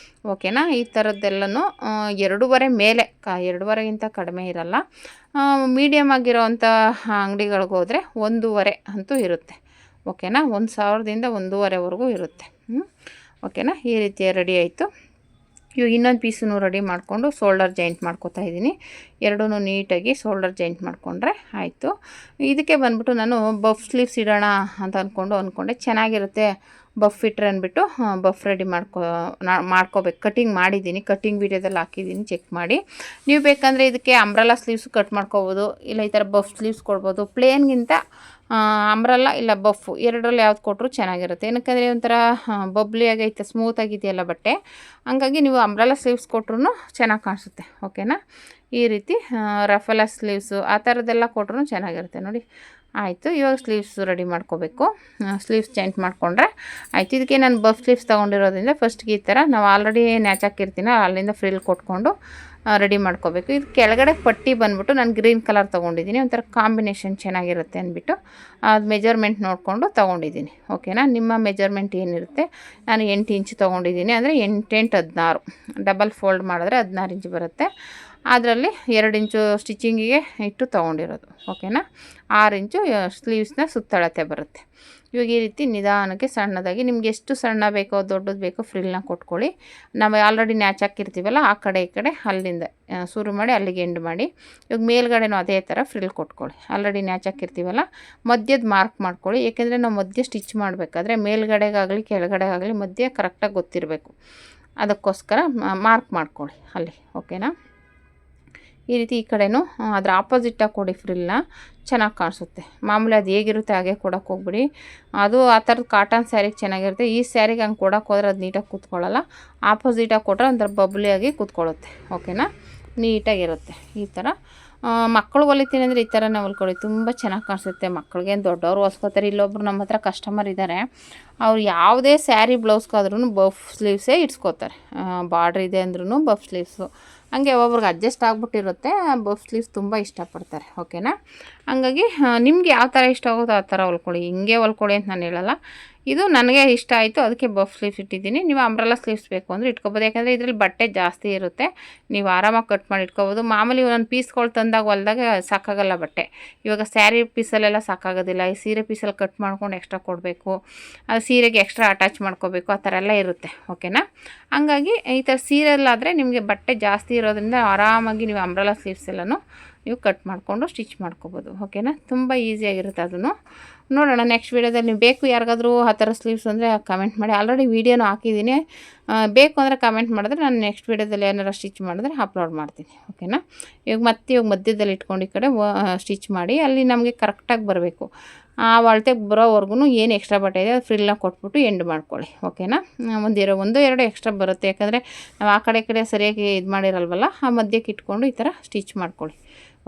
ಓಕೆನಾ? ಈ ಥರದ್ದೆಲ್ಲನೂ 2.5 ಮೇಲೆ 2.5ಗಿಂತ ಕಡಿಮೆ ಇರಲ್ಲ. ಮೀಡಿಯಮ್ ಆಗಿರೋವಂಥ ಅಂಗಡಿಗಳಿಗೆ ಹೋದರೆ 1.5 ಅಂತೂ ಇರುತ್ತೆ. ಓಕೆನಾ? 1,000ದಿಂದ 1.5ವರೆಗೂ ಇರುತ್ತೆ. ಓಕೆನಾ? ಈ ರೀತಿ ರೆಡಿ ಆಯಿತು. ಇವಾಗ ಇನ್ನೊಂದು ಪೀಸನ್ನು ರೆಡಿ ಮಾಡಿಕೊಂಡು ಶೋಲ್ಡರ್ ಜಾಯಿಂಟ್ ಮಾಡ್ಕೋತಾ ಇದ್ದೀನಿ. ಎರಡೂ ನೀಟಾಗಿ ಶೋಲ್ಡರ್ ಜಾಯಿಂಟ್ ಮಾಡಿಕೊಂಡ್ರೆ ಆಯಿತು. ಇದಕ್ಕೆ ಬಂದ್ಬಿಟ್ಟು ನಾನು ಬಫ್ ಸ್ಲೀವ್ಸ್ ಇಡೋಣ ಅಂತ ಅಂದ್ಕೊಂಡೆ. ಚೆನ್ನಾಗಿರುತ್ತೆ ಬಫ್ ಇಟ್ರೆ ಅಂದ್ಬಿಟ್ಟು ಬಫ್ ರೆಡಿ ಮಾಡ್ಕೋಬೇಕು. ಕಟಿಂಗ್ ಮಾಡಿದ್ದೀನಿ, ಕಟಿಂಗ್ ವೀಡಿಯೋದಲ್ಲಿ ಹಾಕಿದ್ದೀನಿ, ಚೆಕ್ ಮಾಡಿ. ನೀವು ಬೇಕಂದರೆ ಇದಕ್ಕೆ ಅಂಬ್ರೆಲಾ ಸ್ಲೀವ್ಸು ಕಟ್ ಮಾಡ್ಕೋಬೋದು, ಇಲ್ಲ ಈ ಥರ ಬಫ್ ಸ್ಲೀವ್ಸ್ ಕೊಡ್ಬೋದು. ಪ್ಲೇನ್ಗಿಂತ ಅಂಬ್ರೆಲಾ ಇಲ್ಲ ಬಫ್ ಎರಡರಲ್ಲಿ ಯಾವ್ದು ಕೊಟ್ಟರು ಚೆನ್ನಾಗಿರುತ್ತೆ. ಏನಕ್ಕಂದರೆ ಒಂಥರ ಬಬ್ಲಿ ಆಗೈತೆ, ಸ್ಮೂತ್ ಆಗಿದೆಯಲ್ಲ ಬಟ್ಟೆ, ಹಂಗಾಗಿ ನೀವು ಅಂಬ್ರೆಲಾ ಸ್ಲೀವ್ಸ್ ಕೊಟ್ರೂ ಚೆನ್ನಾಗಿ ಕಾಣಿಸುತ್ತೆ. ಓಕೆನಾ? ಈ ರೀತಿ ರಫೆಲಾ ಸ್ಲೀವ್ಸು ಆ ಥರದ್ದೆಲ್ಲ ಕೊಟ್ರೂ ಚೆನ್ನಾಗಿರುತ್ತೆ ನೋಡಿ. ಆಯಿತು. ಇವಾಗ ಸ್ಲೀವ್ಸ್ ರೆಡಿ ಮಾಡ್ಕೋಬೇಕು. ಸ್ಲೀವ್ಸ್ ಜಾಯಿಂಟ್ ಮಾಡಿಕೊಂಡ್ರೆ ಆಯಿತು. ಇದಕ್ಕೆ ನಾನು ಬಫ್ ಸ್ಲೀವ್ಸ್ ತೊಗೊಂಡಿರೋದ್ರಿಂದ ಫಸ್ಟ್ಗೆ ಈ ಥರ ನಾವು ಆಲ್ರೆಡಿ ನ್ಯಾಚ್ ಹಾಕಿರ್ತೀನೋ ಅಲ್ಲಿಂದ ಫ್ರಿಲ್ ಕೊಟ್ಕೊಂಡು ರೆಡಿ ಮಾಡ್ಕೋಬೇಕು. ಇದು ಕೆಳಗಡೆ ಪಟ್ಟಿ ಬಂದ್ಬಿಟ್ಟು ನಾನು ಗ್ರೀನ್ ಕಲರ್ ತೊಗೊಂಡಿದ್ದೀನಿ, ಒಂಥರ ಕಾಂಬಿನೇಷನ್ ಚೆನ್ನಾಗಿರುತ್ತೆ ಅಂದ್ಬಿಟ್ಟು ಅದು ಮೆಜರ್ಮೆಂಟ್ ನೋಡಿಕೊಂಡು ತೊಗೊಂಡಿದ್ದೀನಿ. ಓಕೆನಾ? ನಿಮ್ಮ ಮೆಜರ್ಮೆಂಟ್ ಏನಿರುತ್ತೆ, ನಾನು 8 ಇಂಚ್ ತೊಗೊಂಡಿದ್ದೀನಿ. ಅಂದರೆ 8 16 ಡಬಲ್ ಫೋಲ್ಡ್ ಮಾಡಿದ್ರೆ 16 ಇಂಚ್ ಬರುತ್ತೆ. ಅದರಲ್ಲಿ 2 ಇಂಚು ಸ್ಟಿಚಿಂಗಿಗೆ ಇಟ್ಟು ತೊಗೊಂಡಿರೋದು. ಓಕೆನಾ? 6 ಇಂಚು ಸ್ಲೀವ್ಸ್ನ ಸುತ್ತಳತೆ ಬರುತ್ತೆ. ಇವಾಗ ಈ ರೀತಿ ನಿಧಾನಕ್ಕೆ ಸಣ್ಣದಾಗಿ ನಿಮ್ಗೆ ಎಷ್ಟು ಸಣ್ಣ ಬೇಕೋ ದೊಡ್ಡದು ಬೇಕೋ ಫ್ರಿಲ್ನ ಕೊಟ್ಕೊಳ್ಳಿ. ನಾವು ಆಲ್ರೆಡಿ ನ್ಯಾಚ್ ಹಾಕಿರ್ತೀವಲ್ಲ ಆ ಕಡೆ ಈ ಕಡೆ ಅಲ್ಲಿಂದ ಶುರು ಮಾಡಿ ಅಲ್ಲಿಗೆ ಎಂಡ್ ಮಾಡಿ. ಇವಾಗ ಮೇಲ್ಗಡೆನೂ ಅದೇ ಥರ ಫ್ರಿಲ್ ಕೊಟ್ಕೊಳ್ಳಿ. ಆಲ್ರೆಡಿ ನ್ಯಾಚ್ ಹಾಕಿರ್ತೀವಲ್ಲ ಮಧ್ಯದ ಮಾರ್ಕ್ ಮಾಡ್ಕೊಳ್ಳಿ. ಏಕೆಂದರೆ ನಾವು ಮಧ್ಯ ಸ್ಟಿಚ್ ಮಾಡಬೇಕಾದ್ರೆ ಮೇಲ್ಗಡೆಗಾಗಲಿ ಕೆಳಗಡೆಗಾಗಲಿ ಮಧ್ಯೆ ಕರೆಕ್ಟಾಗಿ ಗೊತ್ತಿರಬೇಕು. ಅದಕ್ಕೋಸ್ಕರ ಮಾರ್ಕ್ ಮಾಡ್ಕೊಳ್ಳಿ ಅಲ್ಲಿ. ಓಕೆನಾ? ಈ ರೀತಿ ಈ ಕಡೆನೂ ಅದರ ಆಪೋಸಿಟ್ಟಾಗಿ ಕೊಡಿ ಫ್ರಿಲ್ನ, ಚೆನ್ನಾಗಿ ಕಾಣಿಸುತ್ತೆ. ಮಾಮೂಲಿ ಅದು ಹೇಗಿರುತ್ತೆ ಹಾಗೆ ಕೊಡೋಕೆ ಹೋಗ್ಬಿಡಿ. ಅದು ಆ ಥರದ್ದು ಕಾಟನ್ ಸ್ಯಾರಿಗೆ ಚೆನ್ನಾಗಿರುತ್ತೆ. ಈ ಸ್ಯಾರಿಗೆ ಹಂಗೆ ಕೊಡೋಕೆ ಹೋದ್ರೆ ಅದು ನೀಟಾಗಿ ಕೂತ್ಕೊಳ್ಳಲ್ಲ. ಆಪೋಸಿಟಾಗಿ ಕೊಟ್ಟರೆ ಒಂಥರ ಬಬ್ಲಿಯಾಗಿ ಕೂತ್ಕೊಳ್ಳುತ್ತೆ. ಓಕೆನಾ? ನೀಟಾಗಿರುತ್ತೆ. ಈ ಥರ ಮಕ್ಕಳು ಹೊಲಿತೀನಿ ಅಂದರೆ ಈ ಥರನೇ ಹೊಲ್ಕೊಳ್ಳಿ, ತುಂಬ ಚೆನ್ನಾಗಿ ಕಾಣಿಸುತ್ತೆ. ಮಕ್ಕಳಿಗೇನು ದೊಡ್ಡವರು ಹೊಲ್ಸ್ಕೊತಾರೆ. ಇಲ್ಲೊಬ್ರು ನಮ್ಮ ಹತ್ರ ಕಸ್ಟಮರ್ ಇದ್ದಾರೆ, ಅವ್ರು ಯಾವುದೇ ಸ್ಯಾರಿ ಬ್ಲೌಸ್ಗಾದ್ರೂ ಬಫ್ ಸ್ಲೀವ್ಸೇ ಇಡ್ಸ್ಕೊತಾರೆ. ಬಾರ್ಡ್ರ್ ಇದೆ ಅಂದ್ರೂ ಬಫ್ ಸ್ಲೀವ್ಸು. ಹಂಗೆ ಒಬ್ಬೊಬ್ರಿಗೆ ಅಡ್ಜಸ್ಟ್ ಆಗಿಬಿಟ್ಟಿರುತ್ತೆ. ಬಫ್ ಸ್ಲೀವ್ಸ್ ತುಂಬ ಇಷ್ಟಪಡ್ತಾರೆ. ಓಕೆನಾ. ಹಂಗಾಗಿ ನಿಮ್ಗೆ ಯಾವ ಥರ ಇಷ್ಟ ಆಗುತ್ತೋ ಆ ಥರ ಹೊಲ್ಕೊಳ್ಳಿ. ಹಿಂಗೆ ಹೊಲ್ಕೊಳ್ಳಿ ಅಂತ ನಾನು ಹೇಳಲ್ಲ. ಇದು ನನಗೆ ಇಷ್ಟ ಆಯಿತು, ಅದಕ್ಕೆ ಬಫ್ ಸ್ಲೀವ್ಸ್ ಇಟ್ಟಿದ್ದೀನಿ. ನೀವು ಅಂಬ್ರೆಲಾ ಸ್ಲೀವ್ಸ್ ಬೇಕು ಅಂದರೆ ಇಟ್ಕೊಬೋದು. ಯಾಕಂದರೆ ಇದರಲ್ಲಿ ಬಟ್ಟೆ ಜಾಸ್ತಿ ಇರುತ್ತೆ, ನೀವು ಆರಾಮಾಗಿ ಕಟ್ ಮಾಡಿ ಇಟ್ಕೊಬೋದು. ಮಾಮೂಲಿ ಒಂದೊಂದು ಪೀಸ್ಗಳು ತಂದಾಗ ಹೊಲ್ದಾಗ ಸಾಕಾಗಲ್ಲ ಬಟ್ಟೆ. ಇವಾಗ ಸ್ಯಾರಿ ಪೀಸಲ್ಲೆಲ್ಲ ಸಾಕಾಗೋದಿಲ್ಲ. ಈ ಸೀರೆ ಪೀಸಲ್ಲಿ ಕಟ್ ಮಾಡ್ಕೊಂಡು ಎಕ್ಸ್ಟ್ರಾ ಕೊಡಬೇಕು, ಅದು ಸೀರೆಗೆ ಎಕ್ಸ್ಟ್ರಾ ಅಟ್ಯಾಚ್ ಮಾಡ್ಕೋಬೇಕು, ಆ ಥರ ಎಲ್ಲ ಇರುತ್ತೆ. ಓಕೆನಾ. ಹಂಗಾಗಿ ಈ ಥರ ಸೀರೆಲ್ಲಾದರೆ ನಿಮಗೆ ಬಟ್ಟೆ ಜಾಸ್ತಿ ಇರೋದ್ರಿಂದ ಆರಾಮಾಗಿ ನೀವು ಅಂಬ್ರೆಲಾ ಸ್ಲೀವ್ಸ್ ಎಲ್ಲನೂ ನೀವು ಕಟ್ ಮಾಡಿಕೊಂಡು ಸ್ಟಿಚ್ ಮಾಡ್ಕೋಬೋದು. ಓಕೆನಾ. ತುಂಬ ಈಸಿಯಾಗಿರುತ್ತೆ ಅದನ್ನು. ನೋಡೋಣ ನೆಕ್ಸ್ಟ್ ವೀಡಿಯೋದಲ್ಲಿ. ನೀವು ಬೇಕು ಯಾರಿಗಾದರೂ ಆ ಥರ ಸ್ಲೀವ್ಸ್ ಅಂದರೆ ಕಮೆಂಟ್ ಮಾಡಿ. ಆಲ್ರೆಡಿ ವೀಡಿಯೋನೂ ಹಾಕಿದ್ದೀನಿ, ಬೇಕು ಅಂದರೆ ಕಮೆಂಟ್ ಮಾಡಿದ್ರೆ ನಾನು ನೆಕ್ಸ್ಟ್ ವೀಡಿಯೋದಲ್ಲಿ ಏನಾರು ಸ್ಟಿಚ್ ಮಾಡಿದ್ರೆ ಅಪ್ಲೋಡ್ ಮಾಡ್ತೀನಿ. ಓಕೆನಾ. ಇವಾಗ ಮಧ್ಯದಲ್ಲಿ ಇಟ್ಕೊಂಡು ಈ ಕಡೆ ಸ್ಟಿಚ್ ಮಾಡಿ ಅಲ್ಲಿ ನಮಗೆ ಕರೆಕ್ಟಾಗಿ ಬರಬೇಕು. ಆ ಅಳತೆಗೆ ಬರೋವರೆಗೂ ಏನು ಎಕ್ಸ್ಟ್ರಾ ಬಟ್ಟೆ ಇದೆ ಅದು ಫ್ರಿಲ್ನ ಕೊಟ್ಬಿಟ್ಟು ಎಂಡ್ ಮಾಡ್ಕೊಳ್ಳಿ. ಓಕೆನಾ. ಒಂದು ಎರಡು ಎಕ್ಸ್ಟ್ರಾ ಬರುತ್ತೆ, ಯಾಕಂದರೆ ನಾವು ಆ ಕಡೆ ಸರಿಯಾಗಿ ಇದು ಮಾಡಿರಲ್ವಲ್ಲ, ಆ ಮಧ್ಯಕ್ಕೆ ಇಟ್ಕೊಂಡು ಈ ಥರ ಸ್ಟಿಚ್ ಮಾಡ್ಕೊಳ್ಳಿ.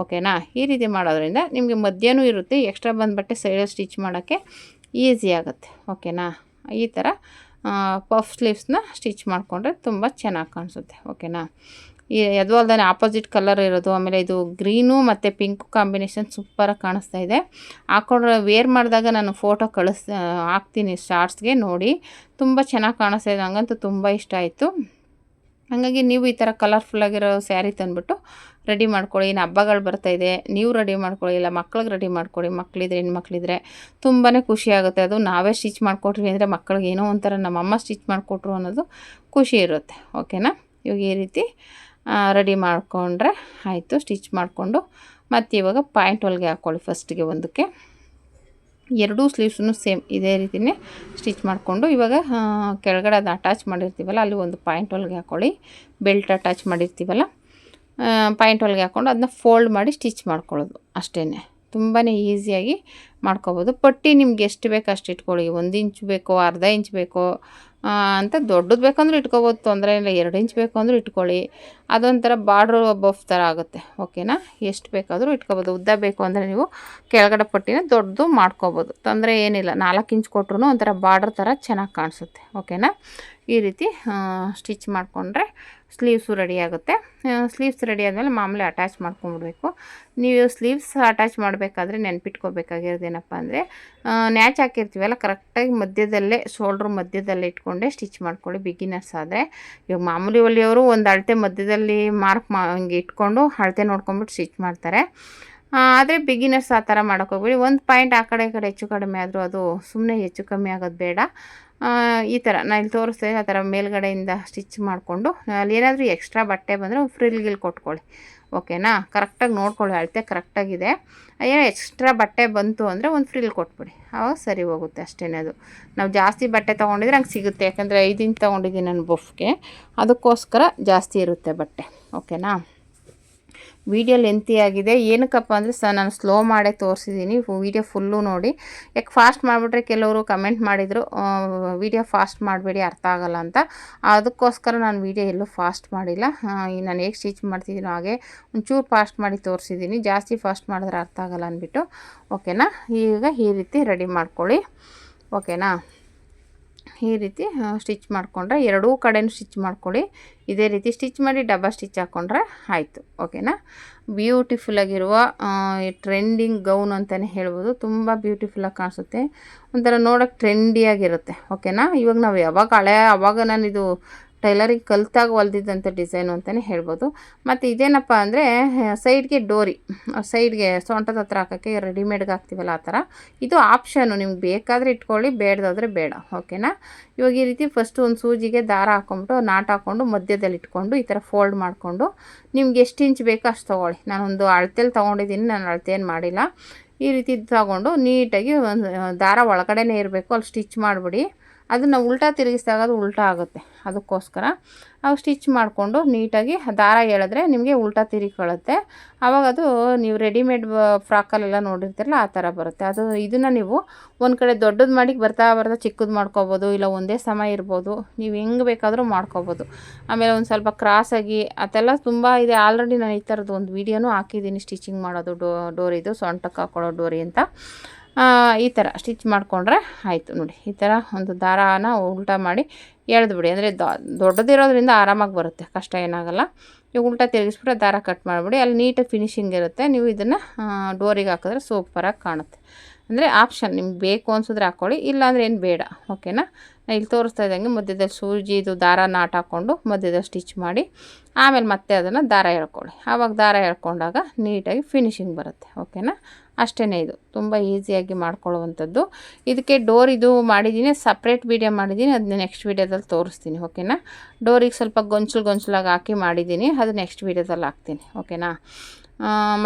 ಓಕೆನಾ. ಈ ರೀತಿ ಮಾಡೋದ್ರಿಂದ ನಿಮಗೆ ಮಧ್ಯಾಹ್ನ ಇರುತ್ತೆ, ಎಕ್ಸ್ಟ್ರಾ ಬಂದು ಬಟ್ಟೆ ಸೈಡಲ್ಲಿ ಸ್ಟಿಚ್ ಮಾಡೋಕ್ಕೆ ಈಸಿ ಆಗುತ್ತೆ. ಓಕೆನಾ. ಈ ಥರ ಪಫ್ ಸ್ಲೀವ್ಸ್ನ ಸ್ಟಿಚ್ ಮಾಡಿಕೊಂಡ್ರೆ ತುಂಬ ಚೆನ್ನಾಗಿ ಕಾಣಿಸುತ್ತೆ. ಓಕೆನಾ. ಅದು ಅಲ್ಲದೆ ಆಪೋಸಿಟ್ ಕಲರ್ ಇರೋದು, ಆಮೇಲೆ ಇದು ಗ್ರೀನು ಮತ್ತು ಪಿಂಕು ಕಾಂಬಿನೇಷನ್ ಸೂಪರಾಗಿ ಕಾಣಿಸ್ತಾ ಇದೆ. ಹಾಕೊಂಡ್ರೆ ವೇರ್ ಮಾಡಿದಾಗ ನಾನು ಫೋಟೋ ಹಾಕ್ತೀನಿ ಶಾರ್ಟ್ಸ್ಗೆ, ನೋಡಿ ತುಂಬ ಚೆನ್ನಾಗಿ ಕಾಣಿಸ್ತಾ ಇದೆ. ನನಗಂತೂ ತುಂಬ ಇಷ್ಟ ಆಯಿತು. ಹಾಗಾಗಿ ನೀವು ಈ ಥರ ಕಲರ್ಫುಲ್ಲಾಗಿರೋ ಸ್ಯಾರಿ ತಂದುಬಿಟ್ಟು ರೆಡಿ ಮಾಡ್ಕೊಳ್ಳಿ. ಇನ್ನು ಹಬ್ಬಗಳು ಬರ್ತಾಯಿದೆ, ನೀವು ರೆಡಿ ಮಾಡ್ಕೊಳ್ಳಿ, ಇಲ್ಲ ಮಕ್ಳಿಗೆ ರೆಡಿ ಮಾಡ್ಕೊಳ್ಳಿ. ಮಕ್ಕಳಿದ್ರೆ ಹೆಣ್ಮಕ್ಳಿದ್ರೆ ತುಂಬಾ ಖುಷಿ ಆಗುತ್ತೆ. ಅದು ನಾವೇ ಸ್ಟಿಚ್ ಮಾಡಿಕೊಟ್ರಿ ಅಂದರೆ ಮಕ್ಕಳಿಗೆ ಏನೋ ಒಂಥರ ನಮ್ಮಮ್ಮ ಸ್ಟಿಚ್ ಮಾಡಿಕೊಟ್ರು ಅನ್ನೋದು ಖುಷಿ ಇರುತ್ತೆ. ಓಕೆನಾ. ಇವಾಗ ಈ ರೀತಿ ರೆಡಿ ಮಾಡಿಕೊಂಡ್ರೆ ಆಯಿತು. ಸ್ಟಿಚ್ ಮಾಡಿಕೊಂಡು ಮತ್ತು ಇವಾಗ ಪಾಯಿಂಟ್ ಹೊಲಿಗೆ ಹಾಕ್ಕೊಳ್ಳಿ. ಫಸ್ಟಿಗೆ ಒಂದಕ್ಕೆ ಎರಡೂ ಸ್ಲೀವ್ಸನ್ನು ಸೇಮ್ ಇದೇ ರೀತಿಯೇ ಸ್ಟಿಚ್ ಮಾಡಿಕೊಂಡು ಇವಾಗ ಕೆಳಗಡೆ ಅದನ್ನ ಅಟ್ಯಾಚ್ ಮಾಡಿರ್ತೀವಲ್ಲ ಅಲ್ಲಿ ಒಂದು ಪಾಯಿಂಟ್ ಹೊಲಿಗೆ ಹಾಕ್ಕೊಳ್ಳಿ. ಬೆಲ್ಟ್ ಅಟ್ಯಾಚ್ ಮಾಡಿರ್ತೀವಲ್ಲ ಪಾಯಿಂಟ್ ಹೊಲಿಗೆ ಹಾಕ್ಕೊಂಡು ಅದನ್ನ ಫೋಲ್ಡ್ ಮಾಡಿ ಸ್ಟಿಚ್ ಮಾಡ್ಕೊಳ್ಳೋದು ಅಷ್ಟೇ. ತುಂಬಾ ಈಸಿಯಾಗಿ ಮಾಡ್ಕೊಬೋದು. ಪಟ್ಟಿ ನಿಮ್ಗೆ ಎಷ್ಟು ಬೇಕು ಅಷ್ಟು ಇಟ್ಕೊಳ್ಳಿ. 1 ಇಂಚ್ ಬೇಕೋ, ಅರ್ಧ ಇಂಚ್ ಬೇಕೋ ಅಂತ ದೊಡ್ಡದು ಬೇಕಂದ್ರೆ ಇಟ್ಕೊಬೋದು, ತೊಂದರೆ ಇಲ್ಲ. 2 ಇಂಚ್ ಬೇಕು ಅಂದರೂ ಇಟ್ಕೊಳ್ಳಿ. ಅದೊಂಥರ ಬಾರ್ಡ್ರು ಬಫ್ ಥರ ಆಗುತ್ತೆ. ಓಕೆನಾ. ಎಷ್ಟು ಬೇಕಾದರೂ ಇಟ್ಕೊಬೋದು. ಉದ್ದ ಬೇಕು ಅಂದರೆ ನೀವು ಕೆಳಗಡೆ ಪಟ್ಟಿನ ದೊಡ್ಡದು ಮಾಡ್ಕೊಬೋದು, ತೊಂದರೆ ಏನಿಲ್ಲ. 4 ಇಂಚ್ ಕೊಟ್ರೂ ಒಂಥರ ಬಾರ್ಡ್ರ್ ಥರ ಚೆನ್ನಾಗಿ ಕಾಣಿಸುತ್ತೆ. ಓಕೆನಾ. ಈ ರೀತಿ ಸ್ಟಿಚ್ ಮಾಡಿಕೊಂಡ್ರೆ ಸ್ಲೀವ್ಸು ರೆಡಿ ಆಗುತ್ತೆ. ಸ್ಲೀವ್ಸ್ ರೆಡಿ ಆದಮೇಲೆ ಮಾಮೂಲಿ ಅಟ್ಯಾಚ್ ಮಾಡ್ಕೊಂಡ್ಬಿಡ್ಬೇಕು. ನೀವು ಸ್ಲೀವ್ಸ್ ಅಟ್ಯಾಚ್ ಮಾಡಬೇಕಾದ್ರೆ ನೆನ್ಪಿಟ್ಕೋಬೇಕಾಗಿರೋದೇನಪ್ಪ ಅಂದರೆ ನ್ಯಾಚ್ ಹಾಕಿರ್ತೀವಲ್ಲ ಕರೆಕ್ಟಾಗಿ ಮಧ್ಯದಲ್ಲೇ ಶೋಲ್ಡ್ರ್ ಮಧ್ಯದಲ್ಲೇ ಇಟ್ಕೊಂಡೆ ಸ್ಟಿಚ್ ಮಾಡ್ಕೊಳ್ಳಿ. ಬಿಗಿನರ್ಸ್ ಆದರೆ ಇವಾಗ ಮಾಮೂಲಿ ಹೊಲಿಯೋರು ಒಂದು ಅಳತೆ ಮಧ್ಯದಲ್ಲಿ ಹಿಂಗೆ ಇಟ್ಕೊಂಡು ಅಳತೆ ನೋಡ್ಕೊಂಬಿಟ್ಟು ಸ್ಟಿಚ್ ಮಾಡ್ತಾರೆ. ಆದರೆ ಬಿಗಿನರ್ಸ್ ಆ ಥರ ಮಾಡೋಕ್ಕೋಗ್ಬೇಡಿ. ಒಂದು ಪಾಯಿಂಟ್ ಆ ಕಡೆ ಈ ಕಡೆ ಹೆಚ್ಚು ಕಡಿಮೆ ಆದರೂ ಅದು ಸುಮ್ಮನೆ ಹೆಚ್ಚು ಕಮ್ಮಿ ಆಗೋದು ಬೇಡ. ಈ ಥರ ನಾನು ಇಲ್ಲಿ ತೋರಿಸ್ತೀನಿ, ಆ ಥರ ಮೇಲ್ಗಡೆಯಿಂದ ಸ್ಟಿಚ್ ಮಾಡಿಕೊಂಡು ಅಲ್ಲಿ ಏನಾದರೂ ಎಕ್ಸ್ಟ್ರಾ ಬಟ್ಟೆ ಬಂದರೆ ಫ್ರಿಲ್ಗಿಲ್ ಕೊಟ್ಕೊಳ್ಳಿ. ಓಕೆನಾ. ಕರೆಕ್ಟಾಗಿ ನೋಡ್ಕೊಳ್ಳಿ, ಅಳತೆ ಕರೆಕ್ಟಾಗಿದೆ. ಏನೋ ಎಕ್ಸ್ಟ್ರಾ ಬಟ್ಟೆ ಬಂತು ಅಂದರೆ ಒಂದು ಫ್ರಿಲ್ ಕೊಟ್ಬಿಡಿ, ಆವಾಗ ಸರಿ ಹೋಗುತ್ತೆ ಅಷ್ಟೇ. ಅದು ನಾವು ಜಾಸ್ತಿ ಬಟ್ಟೆ ತೊಗೊಂಡಿದ್ರೆ ಹಂಗೆ ಸಿಗುತ್ತೆ. ಯಾಕಂದರೆ 5 ಇಂಚ್ ತೊಗೊಂಡಿದ್ದೀನಿ ನಾನು ಬಫ್ಗೆ, ಅದಕ್ಕೋಸ್ಕರ ಜಾಸ್ತಿ ಇರುತ್ತೆ ಬಟ್ಟೆ. ಓಕೆನಾ. ವೀಡಿಯೋ ಲೆಂತಿ ಆಗಿದೆ, ಏನಕ್ಕಪ್ಪ ಅಂದರೆ ನಾನು ಸ್ಲೋ ಮಾಡೇ ತೋರಿಸಿದ್ದೀನಿ. ವೀಡಿಯೋ ಫುಲ್ಲು ನೋಡಿ. ಯಾಕೆ ಫಾಸ್ಟ್ ಮಾಡಿಬಿಟ್ರೆ ಕೆಲವರು ಕಮೆಂಟ್ ಮಾಡಿದರು ವೀಡಿಯೋ ಫಾಸ್ಟ್ ಮಾಡಬೇಡಿ ಅರ್ಥ ಆಗೋಲ್ಲ ಅಂತ. ಅದಕ್ಕೋಸ್ಕರ ನಾನು ವೀಡಿಯೋ ಎಲ್ಲೂ ಫಾಸ್ಟ್ ಮಾಡಿಲ್ಲ. ನಾನು ಹೇಗೆ ಸ್ಟಿಚ್ ಮಾಡ್ತಿದ್ದೀನೋ ಹಾಗೆ ಒಂಚೂರು ಫಾಸ್ಟ್ ಮಾಡಿ ತೋರಿಸಿದ್ದೀನಿ. ಜಾಸ್ತಿ ಫಾಸ್ಟ್ ಮಾಡಿದ್ರೆ ಅರ್ಥ ಆಗೋಲ್ಲ ಅಂದ್ಬಿಟ್ಟು. ಓಕೆನಾ. ಈಗ ಈ ರೀತಿ ರೆಡಿ ಮಾಡ್ಕೊಳ್ಳಿ. ಓಕೆನಾ. ಈ ರೀತಿ ಸ್ಟಿಚ್ ಮಾಡಿಕೊಂಡ್ರೆ ಎರಡೂ ಕಡೆಯೂ ಸ್ಟಿಚ್ ಮಾಡ್ಕೊಳ್ಳಿ. ಇದೇ ರೀತಿ ಸ್ಟಿಚ್ ಮಾಡಿ ಡಬ್ಬ ಸ್ಟಿಚ್ ಹಾಕ್ಕೊಂಡ್ರೆ ಆಯಿತು. ಓಕೆನಾ. ಬ್ಯೂಟಿಫುಲ್ಲಾಗಿರುವ ಟ್ರೆಂಡಿಂಗ್ ಗೌನ್ ಅಂತಲೇ ಹೇಳ್ಬೋದು. ತುಂಬ ಬ್ಯೂಟಿಫುಲ್ಲಾಗಿ ಕಾಣಿಸುತ್ತೆ, ಒಂಥರ ನೋಡೋಕ್ಕೆ ಟ್ರೆಂಡಿಯಾಗಿರುತ್ತೆ. ಓಕೆನಾ. ಇವಾಗ ನಾವು ಅವಾಗ ನಾನಿದು ಟೈಲರಿಂಗ್ ಕಲಿತಾಗ ಹೊಲ್ದಿದ್ದಂಥ ಡಿಸೈನು ಅಂತಲೇ ಹೇಳ್ಬೋದು. ಮತ್ತು ಇದೇನಪ್ಪ ಅಂದರೆ ಸೈಡ್ಗೆ ಡೋರಿ, ಸೈಡ್ಗೆ ಸೊಂಟದ ಹತ್ರ ಹಾಕೋಕ್ಕೆ ರೆಡಿಮೇಡ್ಗೆ ಹಾಕ್ತೀವಲ್ಲ ಆ ಥರ. ಇದು ಆಪ್ಷನ್ನು, ನಿಮ್ಗೆ ಬೇಕಾದರೆ ಇಟ್ಕೊಳ್ಳಿ, ಬೇಡದಾದರೆ ಬೇಡ. ಓಕೆನಾ. ಇವಾಗ ಈ ರೀತಿ ಫಸ್ಟು ಒಂದು ಸೂಜಿಗೆ ದಾರ ಹಾಕ್ಕೊಂಬಿಟ್ಟು ನಾಟ್ ಹಾಕ್ಕೊಂಡು ಮಧ್ಯದಲ್ಲಿ ಇಟ್ಕೊಂಡು ಈ ಥರ ಫೋಲ್ಡ್ ಮಾಡಿಕೊಂಡು ನಿಮ್ಗೆ ಎಷ್ಟು ಇಂಚ್ ಬೇಕೋ ಅಷ್ಟು ತೊಗೊಳ್ಳಿ. ನಾನೊಂದು ಅಳತೆಯಲ್ಲಿ ತೊಗೊಂಡಿದ್ದೀನಿ, ನಾನು ಅಳತೆ ಏನು ಮಾಡಿಲ್ಲ. ಈ ರೀತಿ ತಗೊಂಡು ನೀಟಾಗಿ ಒಂದು ದಾರ ಒಳಗಡೆನೇ ಇರಬೇಕು, ಅಲ್ಲಿ ಸ್ಟಿಚ್ ಮಾಡಿಬಿಡಿ. ಅದನ್ನು ಉಲ್ಟಾ ತಿರುಗಿಸಿದಾಗ ಅದು ಉಲ್ಟಾ ಆಗುತ್ತೆ. ಅದಕ್ಕೋಸ್ಕರ ಅವು ಸ್ಟಿಚ್ ಮಾಡಿಕೊಂಡು ನೀಟಾಗಿ ದಾರ ಎಳೆದ್ರೆ ನಿಮಗೆ ಉಲ್ಟಾ ತಿರುಗಿಕೊಳ್ಳುತ್ತೆ. ಆವಾಗ ಅದು ನೀವು ರೆಡಿಮೇಡ್ ಫ್ರಾಕಲ್ಲೆಲ್ಲ ನೋಡಿರ್ತೀರಲ್ಲ ಆ ಥರ ಬರುತ್ತೆ. ಇದನ್ನು ನೀವು ಒಂದು ಕಡೆ ದೊಡ್ಡದು ಮಾಡಿ ಬರ್ತಾ ಚಿಕ್ಕದು ಮಾಡ್ಕೊಬೋದು, ಇಲ್ಲ ಒಂದೇ ಸಮ ಇರ್ಬೋದು. ನೀವು ಹೆಂಗೆ ಬೇಕಾದರೂ ಮಾಡ್ಕೊಬೋದು. ಆಮೇಲೆ ಒಂದು ಸ್ವಲ್ಪ ಕ್ರಾಸಾಗಿ ಅದೆಲ್ಲ ತುಂಬ ಇದೆ. ಆಲ್ರೆಡಿ ನಾನು ಈ ಥರದ್ದು ಒಂದು ವೀಡಿಯೋನೂ ಹಾಕಿದ್ದೀನಿ, ಸ್ಟಿಚಿಂಗ್ ಮಾಡೋದು ಡೋರಿದು, ಸೊಂಟಕ್ಕೆ ಹಾಕೊಳ್ಳೋ ಡೋರಿ ಅಂತ. ಈ ಥರ ಸ್ಟಿಚ್ ಮಾಡಿಕೊಂಡ್ರೆ ಆಯಿತು. ನೋಡಿ ಈ ಥರ ಒಂದು ದಾರಾನ ಉಲ್ಟಾ ಮಾಡಿ ಎಳೆದು ಬಿಡಿ. ಅಂದರೆ ದೊಡ್ಡದಿರೋದ್ರಿಂದ ಆರಾಮಾಗಿ ಬರುತ್ತೆ, ಕಷ್ಟ ಏನಾಗಲ್ಲ. ಈಗ ಉಲ್ಟಾ ತಿರುಗಿಸ್ಬಿಟ್ಟು ದಾರ ಕಟ್ ಮಾಡಿಬಿಡಿ. ಅಲ್ಲಿ ನೀಟಾಗಿ ಫಿನಿಶಿಂಗ್ ಇರುತ್ತೆ. ನೀವು ಇದನ್ನು ಡೋರಿಗೆ ಹಾಕಿದ್ರೆ ಸೂಪರಾಗಿ ಕಾಣುತ್ತೆ. ಅಂದರೆ ಆಪ್ಷನ್ ನಿಮ್ಗೆ ಬೇಕು ಅನ್ಸಿದ್ರೆ ಹಾಕ್ಕೊಳ್ಳಿ, ಇಲ್ಲಾಂದ್ರೆ ಏನು ಬೇಡ. ಓಕೆನಾ. ನಾನು ಇಲ್ಲಿ ತೋರಿಸ್ತಾ ಇದ್ದಂಗೆ ಮಧ್ಯದಲ್ಲಿ ಸೂಜಿದು ದಾರ ನಾಟ್ ಹಾಕ್ಕೊಂಡು ಮಧ್ಯದಲ್ಲಿ ಸ್ಟಿಚ್ ಮಾಡಿ ಆಮೇಲೆ ಮತ್ತೆ ಅದನ್ನು ದಾರ ಎಳ್ಕೊಳ್ಳಿ. ಆವಾಗ ದಾರ ಎಳ್ಕೊಂಡಾಗ ನೀಟಾಗಿ ಫಿನಿಶಿಂಗ್ ಬರುತ್ತೆ. ಓಕೆನಾ. ಅಷ್ಟೇ, ಇದು ತುಂಬ ಈಸಿಯಾಗಿ ಮಾಡ್ಕೊಳ್ಳುವಂಥದ್ದು. ಇದಕ್ಕೆ ಡೋರ್ ಇದು ಮಾಡಿದ್ದೀನಿ, ಸಪ್ರೇಟ್ ವೀಡಿಯೋ ಮಾಡಿದ್ದೀನಿ, ಅದನ್ನ ನೆಕ್ಸ್ಟ್ ವೀಡಿಯೋದಲ್ಲಿ ತೋರಿಸ್ತೀನಿ. ಓಕೆನಾ. ಡೋರಿಗೆ ಸ್ವಲ್ಪ ಗೊಂಚಲಾಗಿ ಹಾಕಿ ಮಾಡಿದ್ದೀನಿ, ಅದು ನೆಕ್ಸ್ಟ್ ವೀಡಿಯೋದಲ್ಲಿ ಹಾಕ್ತೀನಿ. ಓಕೆನಾ.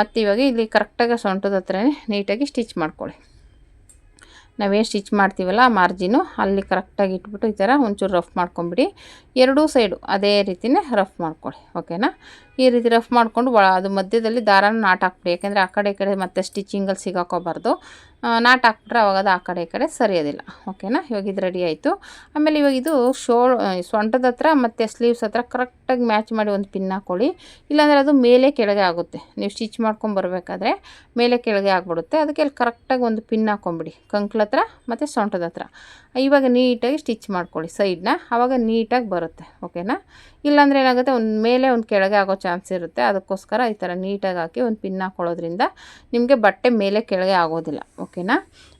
ಮತ್ತು ಇವಾಗ ಇಲ್ಲಿ ಕರೆಕ್ಟಾಗಿ ಸೊಂಟದ ಹತ್ರನೇ ನೀಟಾಗಿ ಸ್ಟಿಚ್ ಮಾಡ್ಕೊಳ್ಳಿ. ನಾವೇನು ಸ್ಟಿಚ್ ಮಾಡ್ತೀವಲ್ಲ ಆ ಮಾರ್ಜಿನು ಅಲ್ಲಿ ಕರೆಕ್ಟಾಗಿ ಇಟ್ಬಿಟ್ಟು ಈ ಥರ ಒಂಚೂರು ರಫ್ ಮಾಡ್ಕೊಂಬಿಡಿ. ಎರಡೂ ಸೈಡು ಅದೇ ರೀತಿಯೇ ರಫ್ ಮಾಡ್ಕೊಳ್ಳಿ. ಓಕೆನಾ. ಈ ರೀತಿ ರಫ್ ಮಾಡಿಕೊಂಡು ಅದು ಮಧ್ಯದಲ್ಲಿ ದಾರನ ನಾಟ್ ಹಾಕ್ಬಿಡಿ. ಯಾಕೆಂದರೆ ಆ ಕಡೆ ಈ ಕಡೆ ಮತ್ತೆ ಸ್ಟಿಚಿಂಗಲ್ಲಿ ಸಿಗಾಕೋಬಾರ್ದು. ನಾಟ್ ಹಾಕ್ಬಿಟ್ರೆ ಅವಾಗ ಅದು ಆ ಕಡೆ ಈ ಕಡೆ ಸರಿಯೋದಿಲ್ಲ. ಓಕೆನಾ. ಇವಾಗ ಇದು ರೆಡಿ ಆಯಿತು. ಆಮೇಲೆ ಇವಾಗ ಇದು ಸೊಂಟದ ಹತ್ರ ಮತ್ತು ಸ್ಲೀವ್ಸ್ ಹತ್ರ ಕರೆಕ್ಟಾಗಿ ಮ್ಯಾಚ್ ಮಾಡಿ ಒಂದು ಪಿನ್ ಹಾಕ್ಕೊಳ್ಳಿ. ಇಲ್ಲಾಂದರೆ ಅದು ಮೇಲೆ ಕೆಳಗೆ ಆಗುತ್ತೆ. ನೀವು ಸ್ಟಿಚ್ ಮಾಡ್ಕೊಂಡು ಬರಬೇಕಾದ್ರೆ ಮೇಲೆ ಕೆಳಗೆ ಆಗಿಬಿಡುತ್ತೆ. ಅದಕ್ಕೆ ಅಲ್ಲಿ ಕರೆಕ್ಟಾಗಿ ಒಂದು ಪಿನ್ ಹಾಕ್ಕೊಂಬಿಡಿ ಕಂಕ್ಳ ಹತ್ರ ಮತ್ತು ಸೊಂಟದ ಹತ್ರ. ಇವಾಗ ನೀಟಾಗಿ ಸ್ಟಿಚ್ ಮಾಡ್ಕೊಳ್ಳಿ ಸೈಡ್ನ, ಆವಾಗ ನೀಟಾಗಿ ಬರುತ್ತೆ. ಓಕೆನಾ. ಇಲ್ಲಾಂದರೆ ಏನಾಗುತ್ತೆ, ಒಂದು ಮೇಲೆ ಒಂದು ಕೆಳಗೆ ಆಗೋ ಚಾನ್ಸ್ ಇರುತ್ತೆ. ಅದಕ್ಕೋಸ್ಕರ ಈ ಥರ ನೀಟಾಗಿ ಹಾಕಿ ಒಂದು ಪಿನ್ ಹಾಕ್ಕೊಳ್ಳೋದ್ರಿಂದ ನಿಮಗೆ ಬಟ್ಟೆ ಮೇಲೆ ಕೆಳಗೆ ಆಗೋದಿಲ್ಲ. ಓಕೆನಾ.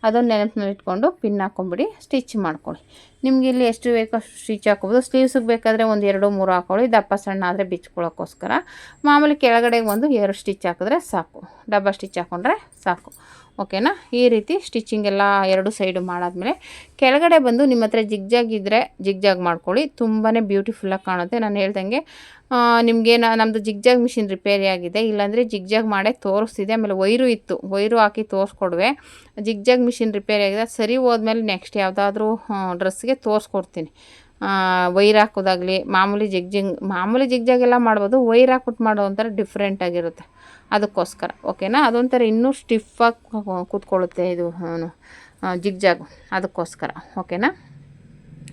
ಅದನ್ನು ನೆನಪಿನಲ್ಲಿ ಇಟ್ಕೊಂಡು ಪಿನ್ ಹಾಕ್ಕೊಂಬಿಡಿ, ಸ್ಟಿಚ್ ಮಾಡ್ಕೊಳ್ಳಿ. ನಿಮ್ಗೆ ಇಲ್ಲಿ ಎಷ್ಟು ಬೇಕೋ ಅಷ್ಟು ಸ್ಟಿಚ್ ಹಾಕ್ಕೊಬೋದು. ಸ್ಲೀವ್ಸಿಗೆ ಬೇಕಾದರೆ ಒಂದು 2-3 ಹಾಕ್ಕೊಳ್ಳಿ, ದಪ್ಪ ಸಣ್ಣ ಆದರೆ ಬಿಚ್ಕೊಳ್ಳೋಕ್ಕೋಸ್ಕರ. ಮಾಮೂಲಿ ಕೆಳಗಡೆಗೆ ಒಂದು 2 ಸ್ಟಿಚ್ ಹಾಕಿದ್ರೆ ಸಾಕು, ಡಬ್ಬ ಸ್ಟಿಚ್ ಹಾಕ್ಕೊಂಡ್ರೆ ಸಾಕು. ಓಕೆನಾ. ಈ ರೀತಿ ಸ್ಟಿಚಿಂಗ್ ಎಲ್ಲ 2 ಸೈಡು ಮಾಡಾದ್ಮೇಲೆ ಕೆಳಗಡೆ ಬಂದು ನಿಮ್ಮ ಹತ್ರ ಜಿಗ್ಜಾಗ್ ಇದ್ದರೆ ಜಿಗ್ಜಾಗ್ ಮಾಡ್ಕೊಳ್ಳಿ, ತುಂಬಾ ಬ್ಯೂಟಿಫುಲ್ಲಾಗಿ ಕಾಣುತ್ತೆ. ನಾನು ಹೇಳ್ದಂಗೆ ನಿಮಗೆ ನಮ್ಮದು ಜಿಗ್ಜಾಗ್ ಮಿಷಿನ್ ರಿಪೇರಿ ಆಗಿದೆ, ಇಲ್ಲಾಂದರೆ ಜಿಗ್ಜಾಗ್ ಮಾಡೇ ತೋರಿಸ್ತಿದೆ. ಆಮೇಲೆ ವೈರು ಇತ್ತು, ವೈರು ಹಾಕಿ ತೋರಿಸ್ಕೊಡುವೆ. ಜಿಗ್ಜಾಗ್ ಮಿಷಿನ್ ರಿಪೇರಿ ಆಗಿದೆ, ಸರಿ ಹೋದ್ಮೇಲೆ ನೆಕ್ಸ್ಟ್ ಯಾವುದಾದ್ರೂ ಡ್ರೆಸ್ಗೆ ತೋರಿಸ್ಕೊಡ್ತೀನಿ. ವೈರ್ ಹಾಕೋದಾಗಲಿ ಮಾಮೂಲಿ ಜಿಗ್ಜಾಗ್ ಎಲ್ಲ ಮಾಡ್ಬೋದು. ವೈರ್ ಹಾಕ್ಬಿಟ್ಟು ಮಾಡೋ ಒಂಥರ ಡಿಫ್ರೆಂಟಾಗಿರುತ್ತೆ, ಅದಕ್ಕೋಸ್ಕರ. ಓಕೆನಾ. ಅದೊಂಥರ ಇನ್ನೂ ಸ್ಟಿಫಾಗಿ ಕೂತ್ಕೊಳ್ಳುತ್ತೆ ಇದು ಜಿಗ್ಜಾಗು, ಅದಕ್ಕೋಸ್ಕರ. ಓಕೆನಾ.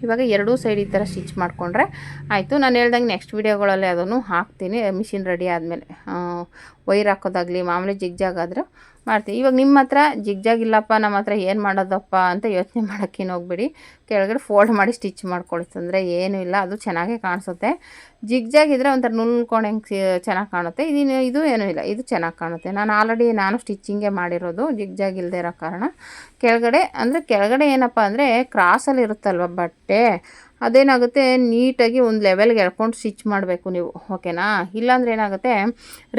ಇವಾಗ 2 ಸೈಡ್ ಈ ಥರ ಸ್ಟಿಚ್ ಮಾಡಿಕೊಂಡ್ರೆ ಆಯಿತು. ನಾನು ಹೇಳ್ದಂಗೆ ನೆಕ್ಸ್ಟ್ ವೀಡಿಯೋಗಳಲ್ಲಿ ಅದನ್ನು ಹಾಕ್ತೀನಿ. ಮಿಷಿನ್ ರೆಡಿ ಆದಮೇಲೆ ವೈರ್ ಹಾಕೋದಾಗಲಿ ಮಾಮೂಲಿ ಜಿಗ್ಜಾಗ್ ಆದರೂ ಮಾಡ್ತೀನಿ. ಇವಾಗ ನಿಮ್ಮ ಹತ್ರ ಜಿಗ್ಜಾಗ್ ಇಲ್ಲಪ್ಪ, ನಮ್ಮ ಹತ್ರ ಏನು ಮಾಡೋದಪ್ಪ ಅಂತ ಯೋಚನೆ ಮಾಡೋಕ್ಕೇನು ಹೋಗ್ಬೇಡಿ. ಕೆಳಗಡೆ ಫೋಲ್ಡ್ ಮಾಡಿ ಸ್ಟಿಚ್ ಮಾಡ್ಕೊಳ್ಳಿ, ತೊಂದರೆ ಏನೂ ಇಲ್ಲ. ಅದು ಚೆನ್ನಾಗೇ ಕಾಣಿಸುತ್ತೆ. ಜಿಗ್ಜಾಗ್ ಇದ್ದರೆ ಒಂಥರ ನುಲ್ಕೊಂಡಂಗೆ ಚೆನ್ನಾಗಿ ಕಾಣುತ್ತೆ. ಇದು ಏನೂ ಇಲ್ಲ, ಇದು ಚೆನ್ನಾಗಿ ಕಾಣುತ್ತೆ. ನಾನು ಸ್ಟಿಚಿಂಗೇ ಮಾಡಿರೋದು ಜಿಗ್ಜಾಗ್ ಇಲ್ಲದೆ ಇರೋ ಕಾರಣ. ಕೆಳಗಡೆ ಏನಪ್ಪ ಅಂದರೆ ಕ್ರಾಸಲ್ಲಿ ಇರುತ್ತಲ್ವ ಬಟ್ಟೆ, ಅದೇನಾಗುತ್ತೆ ನೀಟಾಗಿ ಒಂದು ಲೆವೆಲ್ಗೆ ಎಳ್ಕೊಂಡು ಸ್ಟಿಚ್ ಮಾಡಬೇಕು ನೀವು. ಓಕೆನಾ. ಇಲ್ಲಾಂದ್ರೆ ಏನಾಗುತ್ತೆ,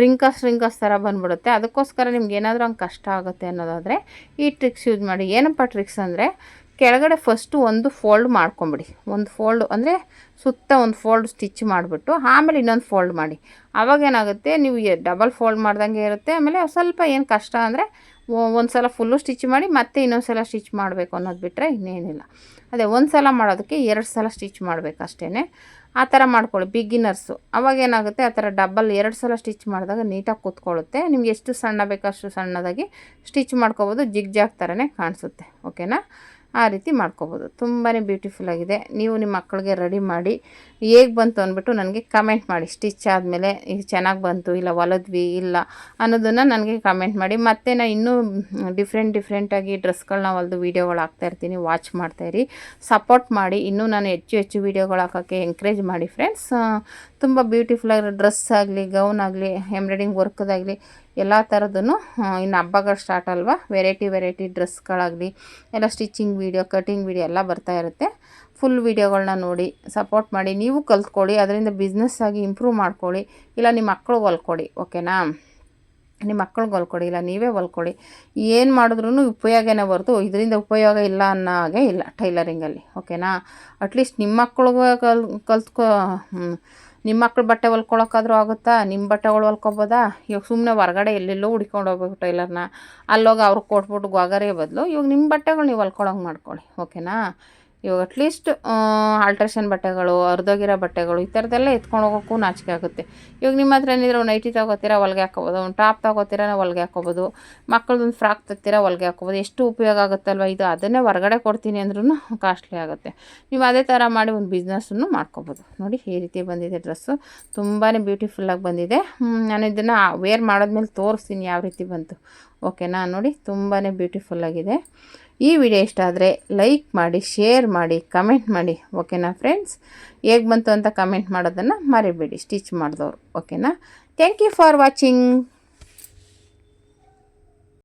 ರಿಂಕಸ್ ಥರ ಬಂದುಬಿಡುತ್ತೆ. ಅದಕ್ಕೋಸ್ಕರ ನಿಮ್ಗೆ ಏನಾದರೂ ಹಂಗೆ ಕಷ್ಟ ಆಗುತ್ತೆ ಅನ್ನೋದಾದರೆ ಈ ಟ್ರಿಕ್ಸ್ ಯೂಸ್ ಮಾಡಿ. ಏನಪ್ಪ ಟ್ರಿಕ್ಸ್ ಅಂದರೆ, ಕೆಳಗಡೆ ಫಸ್ಟು ಒಂದು ಫೋಲ್ಡ್ ಮಾಡ್ಕೊಂಬಿಡಿ. ಒಂದು ಫೋಲ್ಡ್ ಅಂದರೆ ಸುತ್ತ ಒಂದು ಫೋಲ್ಡ್ ಸ್ಟಿಚ್ ಮಾಡಿಬಿಟ್ಟು ಆಮೇಲೆ ಇನ್ನೊಂದು ಫೋಲ್ಡ್ ಮಾಡಿ. ಆವಾಗೇನಾಗುತ್ತೆ, ನೀವು ಡಬಲ್ ಫೋಲ್ಡ್ ಮಾಡ್ದಂಗೆ ಇರುತ್ತೆ. ಆಮೇಲೆ ಸ್ವಲ್ಪ ಏನು ಕಷ್ಟ ಅಂದರೆ ಒಂದು ಸಲ ಫುಲ್ಲು ಸ್ಟಿಚ್ ಮಾಡಿ ಮತ್ತೆ ಇನ್ನೊಂದು ಸಲ ಸ್ಟಿಚ್ ಮಾಡಬೇಕು ಅನ್ನೋದು ಬಿಟ್ಟರೆ ಇನ್ನೇನಿಲ್ಲ. ಅದೇ ಒಂದು ಸಲ ಮಾಡೋದಕ್ಕೆ 2 ಸಲ ಸ್ಟಿಚ್ ಮಾಡಬೇಕು ಅಷ್ಟೇ. ಆ ಥರ ಮಾಡ್ಕೊಳ್ಳಿ ಬಿಗಿನರ್ಸು. ಅವಾಗೇನಾಗುತ್ತೆ, ಆ ಥರ ಡಬಲ್ 2 ಸಲ ಸ್ಟಿಚ್ ಮಾಡಿದಾಗ ನೀಟಾಗಿ ಕೂತ್ಕೊಳ್ಳುತ್ತೆ. ನಿಮ್ಗೆ ಎಷ್ಟು ಸಣ್ಣ ಬೇಕೋ ಅಷ್ಟು ಸಣ್ಣದಾಗಿ ಸ್ಟಿಚ್ ಮಾಡ್ಕೊಬೋದು. ಜಿಗ್ಜಾಗ್ ಥರನೇ ಕಾಣಿಸುತ್ತೆ. ಓಕೆನಾ. ಆ ರೀತಿ ಮಾಡ್ಕೊಬೋದು. ತುಂಬಾ ಬ್ಯೂಟಿಫುಲ್ಲಾಗಿದೆ. ನೀವು ನಿಮ್ಮ ಮಕ್ಕಳಿಗೆ ರೆಡಿ ಮಾಡಿ ಹೇಗೆ ಬಂತು ಅಂದ್ಬಿಟ್ಟು ನನಗೆ ಕಮೆಂಟ್ ಮಾಡಿ. ಸ್ಟಿಚ್ ಆದಮೇಲೆ ಇದು ಚೆನ್ನಾಗಿ ಬಂತು, ಇಲ್ಲ ಹೊಲಿದ್ವಿ ಇಲ್ಲ ಅನ್ನೋದನ್ನು ನನಗೆ ಕಮೆಂಟ್ ಮಾಡಿ. ಮತ್ತು ನಾನು ಇನ್ನೂ ಡಿಫ್ರೆಂಟಾಗಿ ಡ್ರೆಸ್ಗಳನ್ನ ಹೊಲಿದು ವೀಡಿಯೋಗಳು ಹಾಕ್ತಾಯಿರ್ತೀನಿ, ವಾಚ್ ಮಾಡ್ತಾಯಿರಿ, ಸಪೋರ್ಟ್ ಮಾಡಿ. ಇನ್ನೂ ನಾನು ಹೆಚ್ಚು ವೀಡಿಯೋಗಳು ಹಾಕೋಕ್ಕೆ ಎಂಕರೇಜ್ ಮಾಡಿ ಫ್ರೆಂಡ್ಸ್. ತುಂಬ ಬ್ಯೂಟಿಫುಲ್ಲಾಗಿರೋ ಡ್ರೆಸ್ ಆಗಲಿ, ಗೌನ್ ಆಗಲಿ, ಎಂಬ್ರಾಯ್ಡಿಂಗ್ ವರ್ಕ್ದಾಗಲಿ ಎಲ್ಲ ಥರದೂ ಇನ್ನು ಹಬ್ಬಗಳು ಸ್ಟಾರ್ಟ್ ಅಲ್ವಾ, ವೆರೈಟಿ ಡ್ರೆಸ್ಗಳಾಗಲಿ ಎಲ್ಲ ಸ್ಟಿಚಿಂಗ್ ವೀಡಿಯೋ, ಕಟಿಂಗ್ ವೀಡಿಯೋ ಎಲ್ಲ ಬರ್ತಾ ಇರುತ್ತೆ. ಫುಲ್ ವೀಡಿಯೋಗಳನ್ನ ನೋಡಿ ಸಪೋರ್ಟ್ ಮಾಡಿ. ನೀವು ಕಲ್ತ್ಕೊಳ್ಳಿ, ಅದರಿಂದ ಬಿಸ್ನೆಸ್ ಆಗಿ ಇಂಪ್ರೂವ್ ಮಾಡ್ಕೊಳ್ಳಿ. ಇಲ್ಲ ನಿಮ್ಮ ಮಕ್ಕಳಿಗೆ ಹೊಲ್ಕೊಡಿ. ಓಕೆನಾ. ನಿಮ್ಮ ಮಕ್ಕಳಿಗೆ ಹೊಲ್ಕೊಡಿ, ಇಲ್ಲ ನೀವೇ ಹೊಲ್ಕೊಡಿ. ಏನು ಮಾಡಿದ್ರೂ ಉಪಯೋಗನೇ ಹೊರತು ಇದರಿಂದ ಉಪಯೋಗ ಇಲ್ಲ ಅನ್ನೋ ಹಾಗೆ ಇಲ್ಲ ಟೈಲರಿಂಗಲ್ಲಿ. ಓಕೆನಾ. ಅಟ್ಲೀಸ್ಟ್ ನಿಮ್ಮ ಮಕ್ಕಳಿಗೆ ನಿಮ್ಮ ಮಕ್ಳು ಬಟ್ಟೆ ಹೊಲ್ಕೊಳಕ್ಕಾದ್ರೂ ಆಗುತ್ತಾ, ನಿಮ್ಮ ಬಟ್ಟೆಗಳು ಹೊಲ್ಕೊಬೋದಾ? ಇವಾಗ ಸುಮ್ಮನೆ ಹೊರಗಡೆ ಎಲ್ಲೆಲ್ಲೋ ಹುಡ್ಕೊಂಡು ಹೋಗ್ಬೇಕು ಟೈಲರ್ನ, ಅಲ್ಲೋಗಿ ಅವ್ರಿಗೆ ಕೊಟ್ಬಿಟ್ಟು ಗೊಗರೆ ಬದಲು ಇವಾಗ ನಿಮ್ಮ ಬಟ್ಟೆಗಳು ನೀವು ಹೊಲ್ಕೊಳಂಗೆ ಮಾಡ್ಕೊಳ್ಳಿ. ಓಕೆನಾ. ಇವಾಗ ಅಟ್ಲೀಸ್ಟ್ ಆಲ್ಟ್ರೇಷನ್ ಬಟ್ಟೆಗಳು, ಹರಿದೋಗಿರೋ ಬಟ್ಟೆಗಳು ಈ ಥರದ್ದೆಲ್ಲ ಎತ್ಕೊಂಡು ಹೋಗೋಕ್ಕೂ ನಾಚಿಕೆ ಆಗುತ್ತೆ. ಇವಾಗ ನಿಮ್ಮ ಹತ್ರ ಏನಿದ್ರೆ ಒಂದು ನೈಟಿ ತೊಗೋತೀರಾ, ಹೊಲಿಗೆ ಹಾಕ್ಕೊಬೋದು. ಒಂದು ಟಾಪ್ ತೊಗೋತೀರಾ, ಹೊಲಿಗೆ ಹಾಕ್ಕೊಬೋದು. ಮಕ್ಕಳದೊಂದು ಫ್ರಾಕ್ ತತ್ತೀರಾ, ಹೊಲಿಗೆ ಹಾಕ್ಕೊಬೋದು. ಎಷ್ಟು ಉಪಯೋಗ ಆಗುತ್ತಲ್ವ ಇದು. ಅದನ್ನೇ ಹೊರಗಡೆ ಕೊಡ್ತೀನಿ ಅಂದ್ರೂ ಕಾಸ್ಟ್ಲಿ ಆಗುತ್ತೆ. ನೀವು ಅದೇ ಥರ ಮಾಡಿ ಒಂದು ಬಿಸ್ನೆಸ್ಸನ್ನು ಮಾಡ್ಕೊಬೋದು. ನೋಡಿ ಈ ರೀತಿ ಬಂದಿದೆ ಡ್ರೆಸ್ಸು, ತುಂಬಾ ಬ್ಯೂಟಿಫುಲ್ಲಾಗಿ ಬಂದಿದೆ. ನಾನು ಇದನ್ನು ವೇರ್ ಮಾಡಿದ್ಮೇಲೆ ತೋರಿಸ್ತೀನಿ ಯಾವ ರೀತಿ ಬಂತು. ಓಕೆನಾ. ನೋಡಿ ತುಂಬಾ ಬ್ಯೂಟಿಫುಲ್ಲಾಗಿದೆ. ಈ ವಿಡಿಯೋ ಇಷ್ಟ ಆದರೆ ಲೈಕ್ ಮಾಡಿ, ಶೇರ್ ಮಾಡಿ, ಕಮೆಂಟ್ ಮಾಡಿ. ಓಕೆನಾ ಫ್ರೆಂಡ್ಸ್? ಹೇಗೆ ಬಂತು ಅಂತ ಕಮೆಂಟ್ ಮಾಡೋದನ್ನು ಮರಿಬೇಡಿ, ಸ್ಟಿಚ್ ಮಾಡಿದವರು. ಓಕೆನಾ? Thank you for watching.